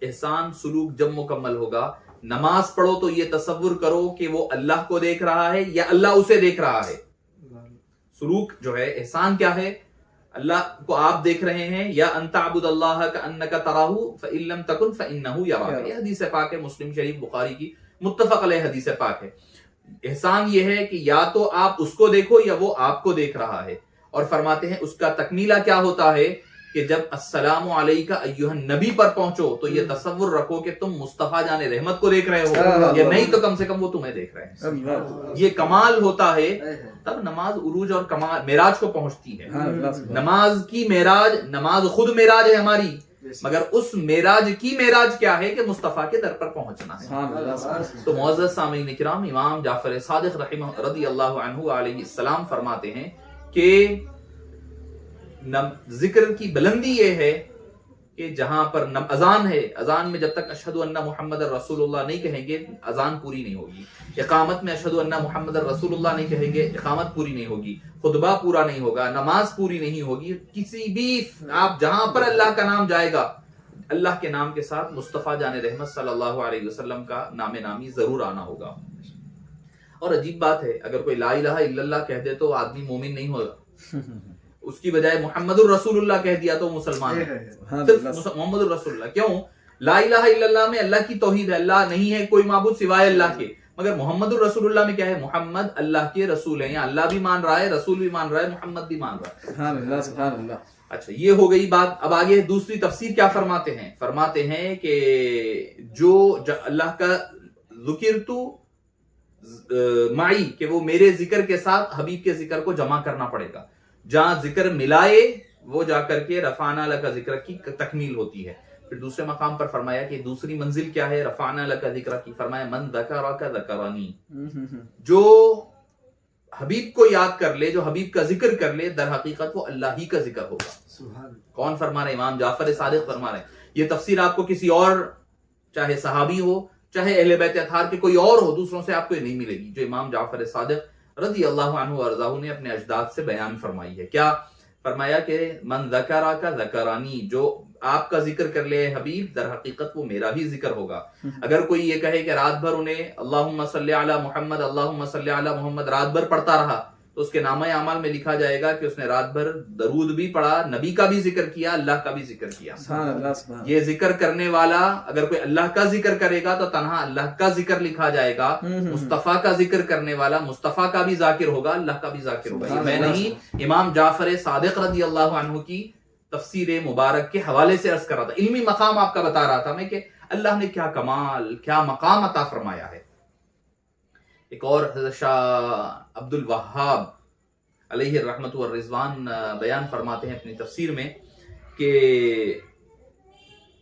احسان سلوک جب مکمل ہوگا، نماز پڑھو تو یہ تصور کرو کہ وہ اللہ کو دیکھ رہا ہے یا اللہ اسے دیکھ رہا ہے۔ سلوک جو ہے، احسان کیا ہے؟ اللہ کو آپ دیکھ رہے ہیں، یا ان تعبد اللہ کأنک تراہ فإن لم تکن فإنہ یراک، یہ حدیث پاک ہے، مسلم شریف بخاری کی متفق علیہ حدیث پاک ہے۔ احسان یہ ہے کہ یا تو آپ اس کو دیکھو یا وہ آپ کو دیکھ رہا ہے، اور فرماتے ہیں اس کا تکمیلہ کیا ہوتا ہے کہ جب السلام علیکہ ایھا النبی پر پہنچو تو یہ تصور رکھو کہ تم مصطفیٰ جان رحمت کو دیکھ رہے ہو، یا نہیں تو کم سے کم وہ تمہیں دیکھ رہے ہیں۔ یہ کمال ہوتا ہے، تب نماز عروج اور کمال معراج کو پہنچتی ہے۔ نماز کی معراج، نماز خود معراج ہے ہماری، مگر اس معراج کی معراج کیا ہے کہ مصطفیٰ کے در پر پہنچنا ہے۔ تو معزز سامعین کرام، امام جعفر صادق رحمہ رضی اللہ عنہ علیہ السلام فرماتے ہیں کہ ذکر کی بلندی یہ ہے کہ جہاں پر اذان ہے، اذان میں جب تک اشہد ان محمد رسول اللہ نہیں کہیں گے اذان پوری نہیں ہوگی، اقامت میں اشہد ان محمد رسول اللہ نہیں کہیں گے اقامت پوری نہیں ہوگی، خطبہ پورا نہیں ہوگا، نماز پوری نہیں ہوگی، کسی بھی آپ جہاں پر اللہ کا نام جائے گا، اللہ کے نام کے ساتھ مصطفیٰ جان رحمت صلی اللہ علیہ وسلم کا نام نامی ضرور آنا ہوگا۔ اور عجیب بات ہے، اگر کوئی لا الہ الا اللہ کہہ دے تو آدمی مومن نہیں ہوگا، اس کی بجائے محمد الرسول اللہ کہہ دیا تو مسلمان ہے، صرف محمد الرسول اللہ۔ کیوں؟ لا الہ الا اللہ میں اللہ کی توحید ہے، اللہ نہیں ہے کوئی معبود سوائے اللہ کے، مگر محمد الرسول اللہ میں کیا ہے؟ محمد اللہ کے رسول ہیں، اللہ بھی مان رہا ہے، رسول بھی مان رہا ہے، محمد بھی مان رہا ہے۔ سبحان اللہ۔ اچھا، یہ ہو گئی بات۔ اب آگے دوسری تفسیر کیا فرماتے ہیں؟ فرماتے ہیں کہ جو اللہ کا ذکر تو معی، کہ وہ میرے ذکر کے ساتھ حبیب کے ذکر کو جمع کرنا پڑے گا، جہاں ذکر ملائے وہ جا کر کے رفعنا لک ذکر کی تکمیل ہوتی ہے۔ پھر دوسرے مقام پر فرمایا کہ دوسری منزل کیا ہے رفعنا لک ذکر کی؟ فرمایا من ذکرک ذکرنی، جو حبیب کو یاد کر لے، جو حبیب کا ذکر کر لے، در حقیقت وہ اللہ ہی کا ذکر ہوگا۔ کون فرما رہے؟ امام جعفر صادق فرما رہے ہیں۔ یہ تفسیر آپ کو کسی اور، چاہے صحابی ہو چاہے اہل بیت اطہار کے کوئی اور ہو، دوسروں سے آپ کو یہ نہیں ملے گی، جو امام جعفر صادق رضی اللہ عنہ وارضاہ نے اپنے اجداد سے بیان فرمائی ہے۔ کیا فرمایا کہ من ذکرک ذکرانی، جو آپ کا ذکر کر لے حبیب، در حقیقت وہ میرا بھی ذکر ہوگا۔ اگر کوئی یہ کہے کہ رات بھر انہیں اللہم صلی علی محمد اللہم صلی علی محمد رات بھر پڑھتا رہا، تو اس کے نامہ اعمال میں لکھا جائے گا کہ اس نے رات بھر درود بھی پڑھا، نبی کا بھی ذکر کیا، اللہ کا بھی ذکر کیا۔ یہ ذکر کرنے والا اگر کوئی اللہ کا ذکر کرے گا تو تنہا اللہ کا ذکر لکھا جائے گا، مصطفیٰ کا ذکر کرنے والا مصطفیٰ کا بھی ذاکر ہوگا، اللہ کا بھی ذاکر ہوگا۔ یہ میں نہیں، امام جعفر صادق رضی اللہ عنہ کی تفسیر مبارک کے حوالے سے عرض کر رہا تھا، علمی مقام آپ کا بتا رہا تھا میں کہ اللہ نے کیا کمال، کیا مقام عطا فرمایا ہے۔ ایک اور حضرت شاہ عبد الوہاب علیہ الرحمت والرضوان بیان فرماتے ہیں اپنی تفسیر میں کہ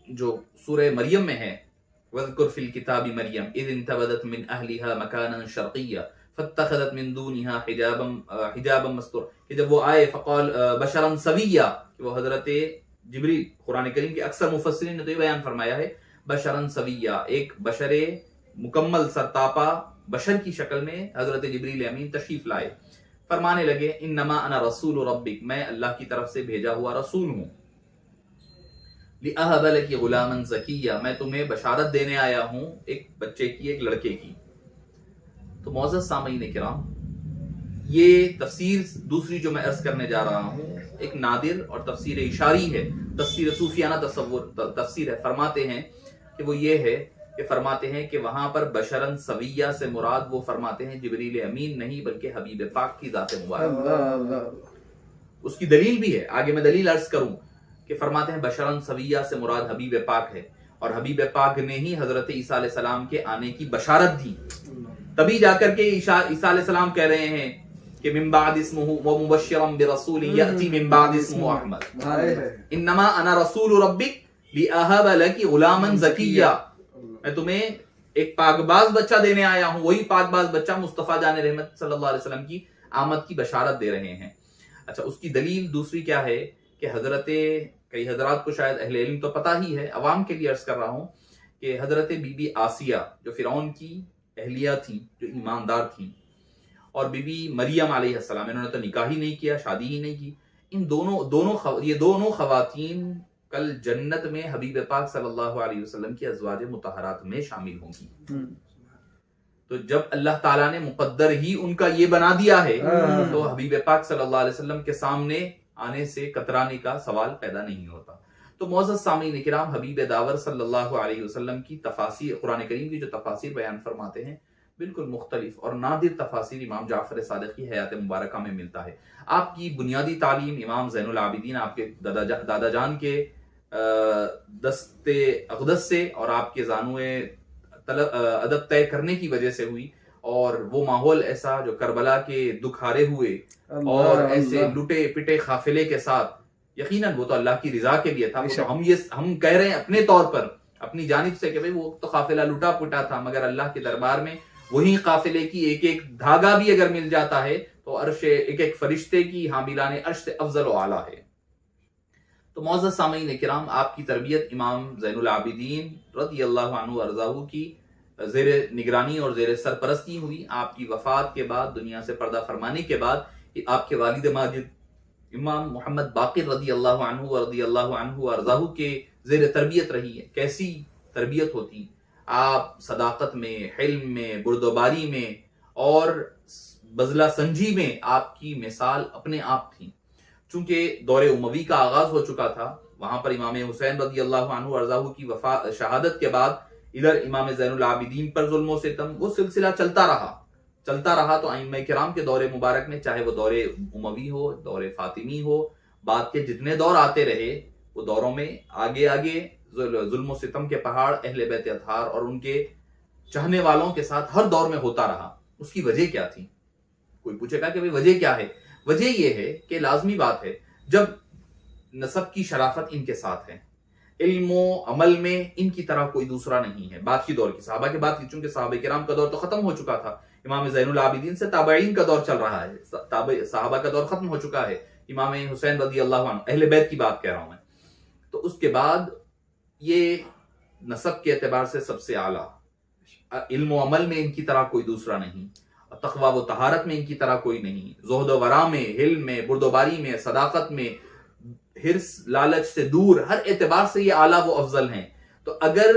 جو سورہ مریم میں ہے وَذْكُرْ فِي الْكِتَابِ مَرْيَمْ إِذِ انْتَبَذَتْ مِنْ أَهْلِهَا مَكَانًا شَرْقِيًّا فَاتَّخَذَتْ مِنْ دُونِهَا حِجَابًا مَسْتُورًا، کہ جب وہ آئے فقال بشرا سویا، کہ وہ حضرت جبریل، قرآن کریم کے اکثر مفسرین نے تو یہ بیان فرمایا ہے بشرا سویا، ایک بشر مکمل سرتاپا بشر کی شکل میں حضرت جبریل امین تشریف لائے، فرمانے لگے انما انا رسول ربک، میں اللہ کی طرف سے بھیجا ہوا رسول ہوں، لأہب لک غلاما زکیا، میں تمہیں بشارت دینے آیا ہوں ایک بچے کی، ایک لڑکے کی۔ تو معزز سامعین کرام، یہ تفسیر دوسری جو میں عرض کرنے جا رہا ہوں ایک نادر اور تفسیر اشاری ہے، تفسیر صوفیانہ تفسیر ہے۔ فرماتے ہیں کہ وہ یہ ہے کہ فرماتے ہیں کہ وہاں پر بشرن سویہ سے مراد وہ فرماتے ہیں جبریل امین نہیں بلکہ حبیب پاک کی ذات مبارک۔ اس کی دلیل بھی ہے، آگے میں دلیل عرض کروں کہ فرماتے ہیں بشرن سویہ سے مراد حبیب پاک ہے، اور حبیب پاک نے ہی حضرت عیسیٰ علیہ السلام کے آنے کی بشارت دی، تبھی جا کر کے عیسیٰ علیہ السلام کہہ رہے ہیں کہ من بعد اسمہ ومبشرا برسول یأتی من بعد اسمہ احمد انما انا رسول ربک لأہب لک غلاما زکیا، میں تمہیں ایک پاک باز بچہ دینے آیا ہوں، وہی پاک باز بچہ مصطفیٰ جان رحمت صلی اللہ علیہ وسلم کی آمد کی بشارت دے رہے ہیں۔ اچھا، اس کی دلیل دوسری کیا ہے کہ حضرت، کئی حضرات کو شاید اہل علم تو پتہ ہی ہے، عوام کے لیے عرض کر رہا ہوں کہ حضرت بی بی آسیہ جو فرعون کی اہلیہ تھیں، جو ایماندار تھیں، اور بی بی مریم علیہ السلام، انہوں نے تو نکاح ہی نہیں کیا، شادی ہی نہیں کی، ان دونوں خواتین کل جنت میں حبیب پاک صلی اللہ علیہ وسلم کی ازواج مطہرات میں شامل ہوں گی۔ تو جب اللہ تعالیٰ نے مقدر ہی ان کا یہ بنا دیا ہے تو حبیب پاک صلی اللہ علیہ وسلم کے سامنے آنے سے کترانے کا سوال پیدا نہیں ہوتا۔ تو معزز سامعین کرام، حبیب داور صلی اللہ علیہ وسلم کی تفاسیر، قرآن کریم کی جو تفاسیر بیان فرماتے ہیں، بالکل مختلف اور نادر تفاسیر امام جعفر صادق کی حیات مبارکہ میں ملتا ہے۔ آپ کی بنیادی تعلیم امام زین العابدین، آپ کے دادا جان کے دست اقدس سے اور آپ کے زانوئے ادب طے کرنے کی وجہ سے ہوئی، اور وہ ماحول ایسا جو کربلا کے دکھارے ہوئے اور ایسے لٹے پٹے قافلے کے ساتھ، یقیناً وہ تو اللہ کی رضا کے لیے تھا۔ ہم کہہ رہے ہیں اپنے طور پر، اپنی جانب سے، کہ بھئی وہ تو قافلہ لٹا پٹا تھا، مگر اللہ کے دربار میں وہی قافلے کی ایک ایک دھاگا بھی اگر مل جاتا ہے تو عرش، ایک ایک فرشتے کی حاملان عرش سے افضل و اعلیٰ ہے۔ تو معزز سامعین کرام، آپ کی تربیت امام زین العابدین رضی اللہ عنہ ارضاہ کی زیر نگرانی اور زیر سرپرستی ہوئی۔ آپ کی وفات کے بعد، دنیا سے پردہ فرمانے کے بعد، آپ کے والد ماجد امام محمد باقر رضی اللہ عنہ ارضاہ کے زیر تربیت رہی ہے۔ کیسی تربیت ہوتی، آپ صداقت میں، حلم میں، بردباری میں اور بذلہ سنجی میں آپ کی مثال اپنے آپ تھی۔ چونکہ دور اموی کا آغاز ہو چکا تھا، وہاں پر امام حسین رضی اللہ عنہ ارضاہ کی شہادت کے بعد ادھر امام زین العابدین پر ظلم و ستم، وہ سلسلہ چلتا رہا تو ائمہ کرام کے دور مبارک میں، چاہے وہ دور اموی ہو، دور فاطمی ہو، بعد کے جتنے دور آتے رہے، وہ دوروں میں آگے ظلم و ستم کے پہاڑ اہل بیت اطہار اور ان کے چاہنے والوں کے ساتھ ہر دور میں ہوتا رہا۔ اس کی وجہ کیا تھی؟ کوئی پوچھے گا کہ وجہ کیا ہے؟ وجہ یہ ہے کہ لازمی بات ہے، جب نسب کی شرافت ان کے ساتھ ہے، علم و عمل میں ان کی طرح کوئی دوسرا نہیں ہے۔ بعد کی دور کی، صحابہ کے بعد کی، چونکہ صحابہ کرام کا دور تو ختم ہو چکا تھا، امام زین العابدین سے تابعین کا دور چل رہا ہے، صحابہ کا دور ختم ہو چکا ہے، امام حسین رضی اللہ عنہ، اہل بیت کی بات کہہ رہا ہوں میں۔ تو اس کے بعد یہ نسب کے اعتبار سے سب سے اعلیٰ، علم و عمل میں ان کی طرح کوئی دوسرا نہیں، تقویٰ و طہارت میں ان کی طرح کوئی نہیں، زہد و ورع میں، حلم میں، بردباری میں، صداقت میں، حرص لالچ سے دور، ہر اعتبار سے یہ اعلیٰ و افضل ہیں۔ تو اگر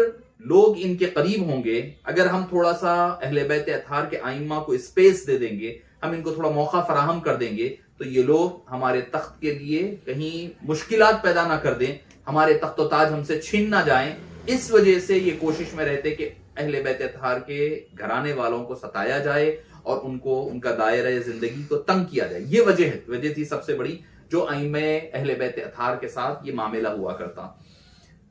لوگ ان کے قریب ہوں گے، اگر ہم تھوڑا سا اہل بیت اطہار کے ائمہ کو اسپیس دے دیں گے، ہم ان کو تھوڑا موقع فراہم کر دیں گے، تو یہ لوگ ہمارے تخت کے لیے کہیں مشکلات پیدا نہ کر دیں، ہمارے تخت و تاج ہم سے چھین نہ جائیں۔ اس وجہ سے یہ کوشش میں رہتے کہ اہل بیت اطہار کے گھرانے والوں کو ستایا جائے اور ان کا دائرہ زندگی کو تنگ کیا جائے۔ یہ وجہ تھی سب سے بڑی، جو ائمہ اہل بیت اطہار کے ساتھ یہ معاملہ ہوا کرتا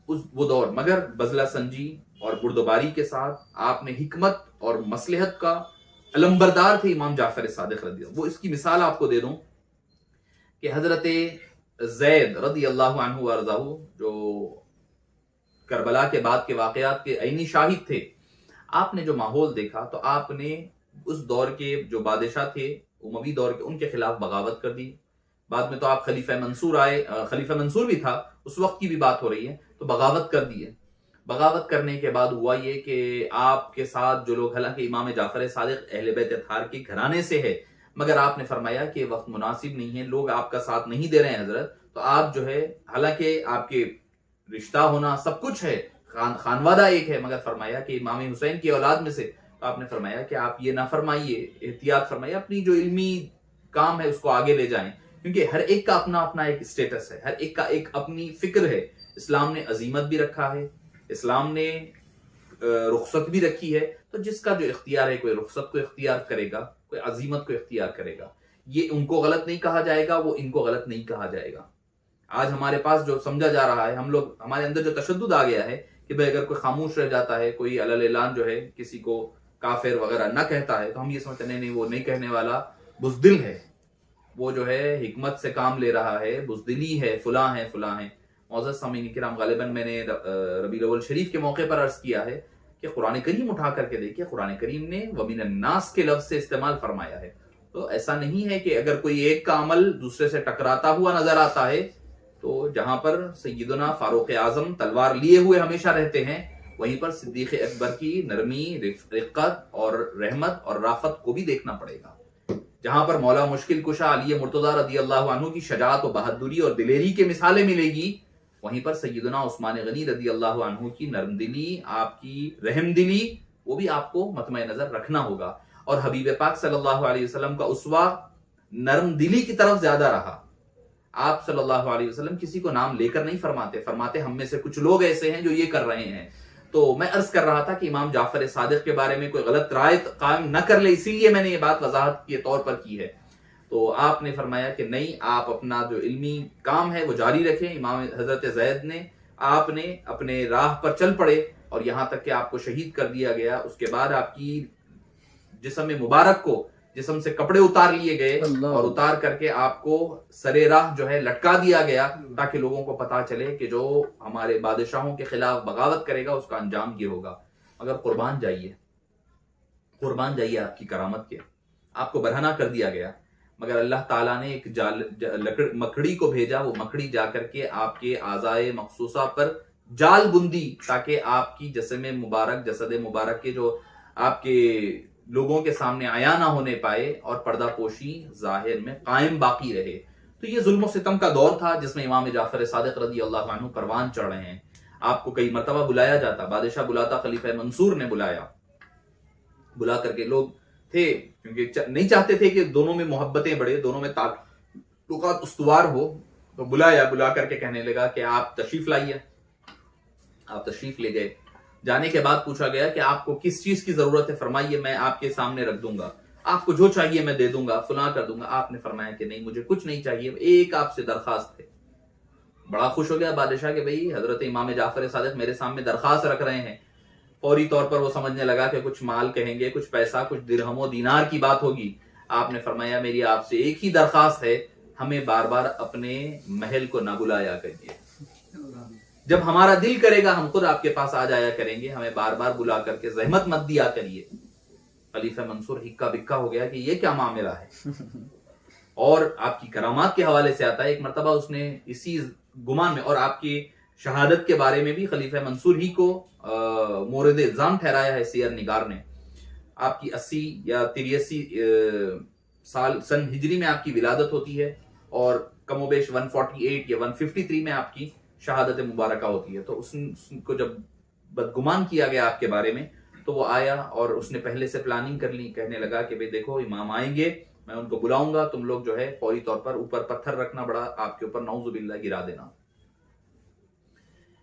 وہ دور۔ مگر بذلہ سنجی اور بردباری کے ساتھ آپ نے حکمت اور مصلحت کا علمبردار تھے امام جعفر صادق رضی اللہ۔ وہ اس کی مثال آپ کو دے دوں کہ حضرت زید رضی اللہ عنہ وارضاہ، جو کربلا کے بعد کے واقعات کے عینی شاہد تھے، آپ نے جو ماحول دیکھا تو آپ نے اس دور کے جو بادشاہ تھے اموی دور کے، ان کے خلاف بغاوت کر دی۔ بعد میں تو آپ خلیفہ منصور آئے، خلیفہ منصور بھی تھا، اس وقت کی بھی بات ہو رہی ہے، تو بغاوت کر دی ہے۔ بغاوت کرنے کے بعد ہوا یہ کہ آپ کے ساتھ جو لوگ، حالانکہ امام جعفر صادق اہل بیت اطہار کے گھرانے سے ہے، مگر آپ نے فرمایا کہ وقت مناسب نہیں ہے، لوگ آپ کا ساتھ نہیں دے رہے ہیں حضرت، تو آپ جو ہے، حالانکہ آپ کے رشتہ ہونا سب کچھ ہے، خانوادہ ایک ہے، مگر فرمایا کہ امام حسین کی اولاد میں سے، تو آپ نے فرمایا کہ آپ یہ نہ فرمائیے، احتیاط فرمائیے، اپنی جو علمی کام ہے اس کو آگے لے جائیں، کیونکہ ہر ایک کا اپنا اپنا ایک اسٹیٹس ہے، ہر ایک کا ایک اپنی فکر ہے۔ اسلام نے عزیمت بھی رکھا ہے، اسلام نے رخصت بھی رکھی ہے، تو جس کا جو اختیار ہے، کوئی رخصت کو اختیار کرے گا، کوئی عزیمت کو اختیار کرے گا، یہ ان کو غلط نہیں کہا جائے گا، وہ ان کو غلط نہیں کہا جائے گا۔ آج ہمارے پاس جو سمجھا جا رہا ہے، ہمارے اندر جو تشدد آ گیا ہے کہ بھئی اگر کوئی خاموش رہ جاتا ہے، کوئی علی الاعلان جو ہے کسی کو کافر وغیرہ نہ کہتا ہے، تو ہم یہ سمجھتے ہیں نہیں وہ نہیں کہنے والا، بزدل ہے، وہ جو ہے حکمت سے کام لے رہا ہے، بزدلی ہے، فلاں ہے فلاں ہے۔ معزز سامعین کرام، غالباً میں نے ربیع الاول شریف کے موقع پر عرض کیا ہے کہ قرآن کریم اٹھا کر کے دیکھیں، قرآن کریم نے وَمِنَ النَّاسِ کے لفظ سے استعمال فرمایا ہے۔ تو ایسا نہیں ہے کہ اگر کوئی ایک کا عمل دوسرے سے ٹکراتا ہوا نظر آتا ہے تو جہاں پر سیدنا فاروق اعظم تلوار لیے ہوئے ہمیشہ رہتے ہیں، وہیں پر صدیق اکبر کی نرمی، رقت اور رحمت اور رافت کو بھی دیکھنا پڑے گا۔ جہاں پر مولا مشکل کشا علی مرتضیٰ رضی اللہ عنہ کی شجاعت و بہادری اور دلیری کے مثالیں ملے گی، وہیں پر سیدنا عثمان غنی رضی اللہ عنہ کی نرم دلی، آپ کی رحم دلی، وہ بھی آپ کو مطمع نظر رکھنا ہوگا۔ اور حبیب پاک صلی اللہ علیہ وسلم کا اسوہ نرم دلی کی طرف زیادہ رہا۔ آپ صلی اللہ علیہ وسلم کسی کو نام لے کر نہیں فرماتے ہم میں سے کچھ لوگ ایسے ہیں جو یہ کر رہے ہیں۔ تو میں عرض کر رہا تھا کہ امام جعفر صادق کے بارے میں کوئی غلط رائے قائم نہ کر لے، اسی لیے میں نے یہ بات وضاحت کے طور پر کی ہے۔ تو آپ نے فرمایا کہ نہیں، آپ اپنا جو علمی کام ہے وہ جاری رکھیں۔ امام حضرت زید نے آپ نے اپنے راہ پر چل پڑے اور یہاں تک کہ آپ کو شہید کر دیا گیا۔ اس کے بعد آپ کی جسم مبارک کو، جسم سے کپڑے اتار لیے گئے اور اتار کر کے آپ کو سرے راہ جو ہے لٹکا دیا گیا، تاکہ لوگوں کو پتا چلے کہ جو ہمارے بادشاہوں کے خلاف بغاوت کرے گا اس کا انجام یہ ہوگا۔ مگر قربان جائیے آپ کی کرامت کے، آپ کو برہنہ کر دیا گیا، مگر اللہ تعالیٰ نے ایک مکڑی کو بھیجا، وہ مکڑی جا کر کے آپ کے اعضائے مخصوصہ پر جال بندی، تاکہ آپ کی جسد مبارک کے جو آپ کے لوگوں کے سامنے عیاں نہ ہونے پائے اور پردہ پوشی ظاہر میں قائم باقی رہے۔ تو یہ ظلم و ستم کا دور تھا جس میں امام جعفر صادق رضی اللہ عنہ پروان چڑھ رہے ہیں۔ آپ کو کئی مرتبہ بلایا جاتا، بادشاہ بلاتا، خلیفہ منصور نے بلا کر کے لوگ تھے، کیونکہ نہیں چاہتے تھے کہ دونوں میں محبتیں بڑھے، دونوں میں تعلقات استوار ہو، تو بلا کر کے کہنے لگا کہ آپ تشریف لائیے۔ آپ تشریف لے گئے۔ جانے کے بعد پوچھا گیا کہ آپ کو کس چیز کی ضرورت ہے، فرمائیے، میں آپ کے سامنے رکھ دوں گا، آپ کو جو چاہیے میں دے دوں گا، فلاں کر دوں گا۔ آپ نے فرمایا کہ نہیں، مجھے کچھ نہیں چاہیے، ایک آپ سے درخواست ہے۔ بڑا خوش ہو گیا بادشاہ کہ بھئی حضرت امام جعفر صادق میرے سامنے درخواست رکھ رہے ہیں۔ فوری طور پر وہ سمجھنے لگا کہ کچھ مال کہیں گے، کچھ پیسہ، کچھ درہم و دینار کی بات ہوگی۔ آپ نے فرمایا میری آپ سے ایک ہی درخواست ہے، ہمیں بار بار اپنے محل کو نہ بلایا کریے، جب ہمارا دل کرے گا ہم خود آپ کے پاس آ جایا کریں گے، ہمیں بار بار بلا کر کے زحمت مت دیا کریے۔ خلیفہ منصور ہکا بکا ہو گیا کہ یہ کیا معاملہ ہے۔ اور آپ کی کرامات کے حوالے سے آتا ہے، ایک مرتبہ اس نے اسی گمان میں، اور آپ کی شہادت کے بارے میں بھی خلیفہ منصور ہی کو مورد الزام ٹھہرایا ہے سیر نگار نے۔ آپ کی 80 یا 83 سال سن ہجری میں آپ کی ولادت ہوتی ہے، اور کم و بیش 148 یا 153 میں آپ کی شہادت مبارکہ ہوتی ہے۔ تو اس کو جب بدگمان کیا گیا آپ کے بارے میں، تو وہ آیا اور اس نے پہلے سے پلاننگ کر لی، کہنے لگا کہ بھئی دیکھو امام آئیں گے، میں ان کو بلاؤں گا، تم لوگ جو ہے فوری طور پر اوپر پتھر رکھنا، بڑا آپ کے اوپر نعوذ باللہ گرا دینا۔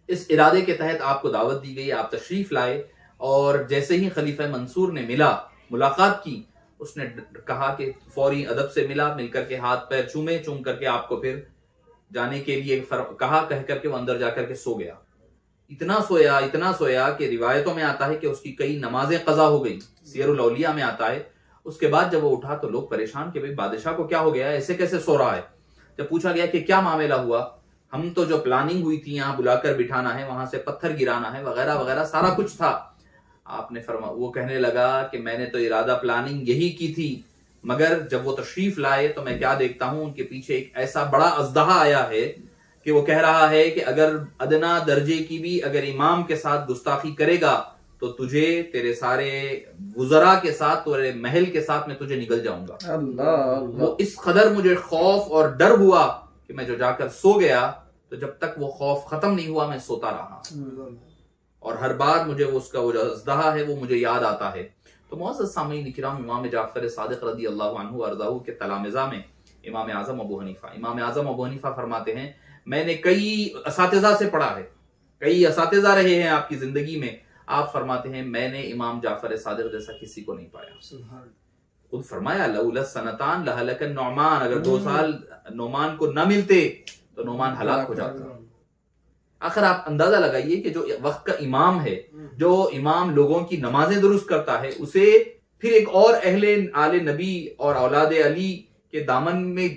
اس ارادے کے تحت آپ کو دعوت دی گئی، آپ تشریف لائے، اور جیسے ہی خلیفہ منصور نے ملاقات کی، اس نے کہا کہ فوری ادب سے مل کر کے ہاتھ پیر چوم کر کے آپ کو پھر جانے کے لیے کہا، کہہ کر کے وہ اندر جا کر کے سو گیا۔ اتنا سویا کہ روایتوں میں آتا ہے کہ اس کی کئی نمازیں قضا ہو گئی، سیر الاولیاء میں آتا ہے۔ اس کے بعد جب وہ اٹھا تو لوگ پریشان کہ بھئی بادشاہ کو کیا ہو گیا، ایسے کیسے سو رہا ہے۔ جب پوچھا گیا کہ کیا معاملہ ہوا، ہم تو جو پلاننگ ہوئی تھی یہاں بلا کر بٹھانا ہے، وہاں سے پتھر گرانا ہے، وغیرہ وغیرہ سارا کچھ تھا۔ آپ نے وہ کہنے لگا کہ میں نے تو ارادہ پلاننگ یہی کی تھی، مگر جب وہ تشریف لائے تو میں کیا دیکھتا ہوں، ان کے پیچھے ایک ایسا بڑا اژدہا آیا ہے کہ وہ کہہ رہا ہے کہ اگر ادنا درجے کی بھی اگر امام کے ساتھ گستاخی کرے گا تو تجھے تیرے سارے وزراء کے ساتھ، تیرے محل کے ساتھ میں تجھے نگل جاؤں گا۔ اللہ وہ اس قدر مجھے خوف اور ڈر ہوا کہ میں جو جا کر سو گیا، تو جب تک وہ خوف ختم نہیں ہوا میں سوتا رہا، اور ہر بار مجھے اس کا وہ جو اژدہا ہے وہ مجھے یاد آتا ہے۔ تو معزز سامعین کرام، امام جعفر صادق رضی اللہ عنہ وارضاہ کے تلامذہ میں امام اعظم ابو حنیفہ فرماتے ہیں، میں نے کئی اساتذہ سے پڑھا ہے، کئی اساتذہ رہے ہیں آپ کی زندگی میں۔ آپ فرماتے ہیں میں نے امام جعفر صادق جیسا کسی کو نہیں پایا۔ خود فرمایا لولا سنتان لہلک النعمان، اگر 2 سال نعمان کو نہ ملتے تو نعمان ہلاک ہو جاتا۔ آخر آپ اندازہ لگائیے کہ جو وقت کا امام ہے، جو امام لوگوں کی نمازیں درست کرتا ہے، اسے پھر ایک اور اہل آل نبی اور اولاد علی کے دامن میں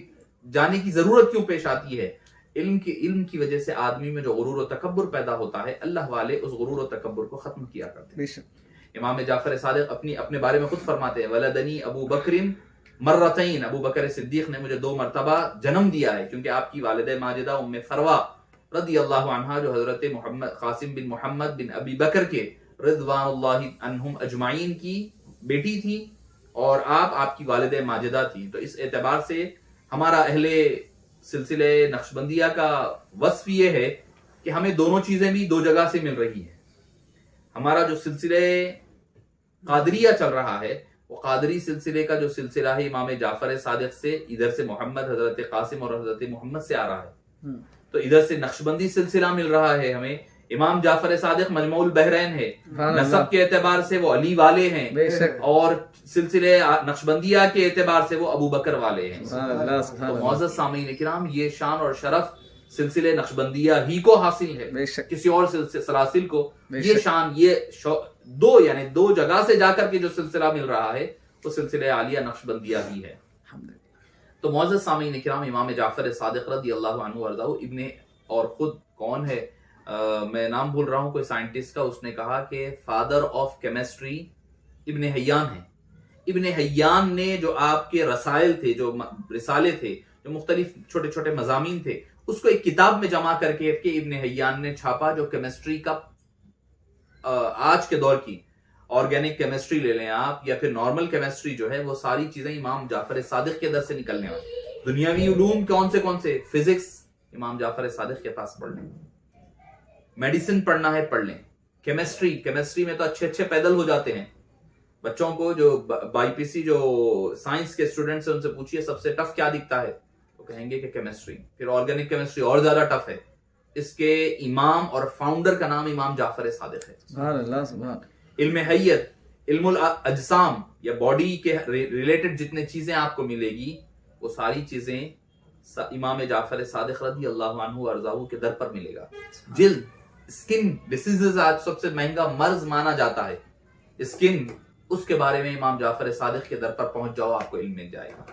جانے کی ضرورت کیوں پیش آتی ہے؟ علم کی وجہ سے آدمی میں جو غرور و تکبر پیدا ہوتا ہے، اللہ والے اس غرور و تکبر کو ختم کیا کرتے ہیں۔ امام جعفر صادق اپنے بارے میں خود فرماتے ہیں، ولدنی ابو بکر مرتین، ابو بکر صدیق نے مجھے 2 مرتبہ جنم دیا ہے، کیونکہ آپ کی والدہ ماجدہ ام فروا رضی اللہ عنہا جو حضرت محمد قاسم بن محمد بن ابی بکر کے رضوان اللہ عنہم اجمعین کی بیٹی تھی، اور آپ کی والدہ ماجدہ تھی۔ تو اس اعتبار سے ہمارا اہل سلسلہ نقشبندیہ کا وصف یہ ہے کہ ہمیں دونوں چیزیں بھی 2 جگہ سے مل رہی ہیں۔ ہمارا جو سلسلہ قادریہ چل رہا ہے، وہ قادری سلسلے کا جو سلسلہ ہے امام جعفر صادق سے، ادھر سے محمد حضرت قاسم اور حضرت محمد سے آ رہا ہے، تو ادھر سے نقشبندی سلسلہ مل رہا ہے ہمیں۔ امام جعفر صادق مجموع البحرین ہے، نسب کے اعتبار سے وہ علی والے ہیں، اور سلسلے نقشبندیہ کے اعتبار سے وہ ابو بکر والے ہیں۔ تو معزز سامعین اکرام، یہ شان اور شرف سلسلے نقشبندیہ ہی کو حاصل ہے، کسی اور سلاسل کو یہ شان، یہ 2 جگہ سے جا کر کے جو سلسلہ مل رہا ہے وہ سلسلہ عالیہ نقشبندیہ ہی ہے۔ تو معزز سامعین اکرام، امام جعفر صادق رضی اللہ عنہ وارضاہ ابن، اور خود کون ہے میں نام بھول رہا ہوں، کوئی سائنٹسٹ کا، اس نے کہا کہ فادر آف کیمسٹری ابن حیان ہے۔ ابن حیان نے جو آپ کے رسائل تھے، جو رسالے تھے، جو مختلف چھوٹے چھوٹے مضامین تھے، اس کو ایک کتاب میں جمع کر کے ابن حیان نے چھاپا، جو کیمسٹری کا آج کے دور کی آرگینک کیمسٹری لے لیں آپ، یا پھر نارمل کیمسٹری جو ہے، وہ ساری چیزیں امام جعفر صادق کے در سے نکلنے والی۔ دنیاوی علوم کون سے؟ فزکس امام جعفر صادق کے پاس پڑھ لیں، میڈیسن پڑھنا ہے پڑھ لیں، کیمسٹری میں تو اچھے پیدل ہو جاتے ہیں۔ بچوں کو جو بائی پی سی جو سائنس کے اسٹوڈنٹس ہیں ان سے پوچھئے سب سے ٹف کیا دکھتا ہے، تو کہیں گے کہ کیمسٹری۔ پھر آرگینک کیمسٹری اور زیادہ ٹف ہے۔ اس کے امام اور فاؤنڈر کا نام امام جعفر صادق ہے۔ سبحان اللہ، سبحان۔ علم حیت، علم الاجسام یا باڈی کے ریلیٹڈ جتنے چیزیں آپ کو ملے گی، وہ ساری چیزیں امام جعفر صادق رضی اللہ عنہ وارضاہ کے در پر ملے گا۔ جلد، اسکن ڈیسیزز آج سب سے مہنگا مرض مانا جاتا ہے، اسکن، اس کے بارے میں امام جعفر صادق کے در پر پہنچ جاؤ، آپ کو علم مل جائے گا۔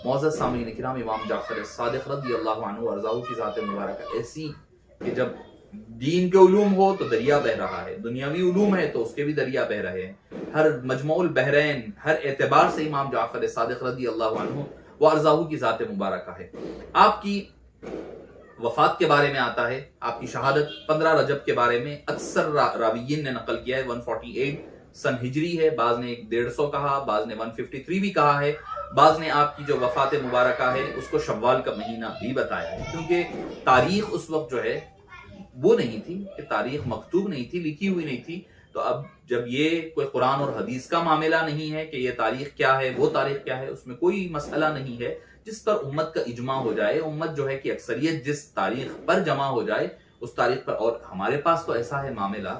معزز سامعین کرام، امام جعفر صادق رضی اللہ عنہ وارضاہ کی ذات مبارکہ ایسی کہ جب دین کے علوم ہو تو دریا بہ رہا ہے، دنیاوی علوم ہے تو اس کے بھی دریا بہ رہے ہیں۔ ہر مجموع البحرین، ہر اعتبار سے امام جعفر صادق رضی اللہ عنہ وارضاہ کی ذات مبارکہ ہے۔ آپ کی وفات کے بارے میں آتا ہے، آپ کی شہادت 15 رجب کے بارے میں اکثر راویین نے نقل کیا ہے، 148 سن ہجری ہے، بعض نے 150 کہا، بعض نے 153 بھی کہا ہے، بعض نے آپ کی جو وفات مبارکہ ہے اس کو شوال کا مہینہ بھی بتایا ہے، کیونکہ تاریخ اس وقت جو ہے وہ نہیں تھی، کہ تاریخ مکتوب نہیں تھی، لکھی ہوئی نہیں تھی۔ تو اب جب یہ کوئی قرآن اور حدیث کا معاملہ نہیں ہے کہ یہ تاریخ کیا ہے، وہ تاریخ کیا ہے، اس میں کوئی مسئلہ نہیں ہے جس پر امت کا اجماع ہو جائے، امت جو ہے کہ اکثریت جس تاریخ پر جمع ہو جائے اس تاریخ پر۔ اور ہمارے پاس تو ایسا ہے معاملہ،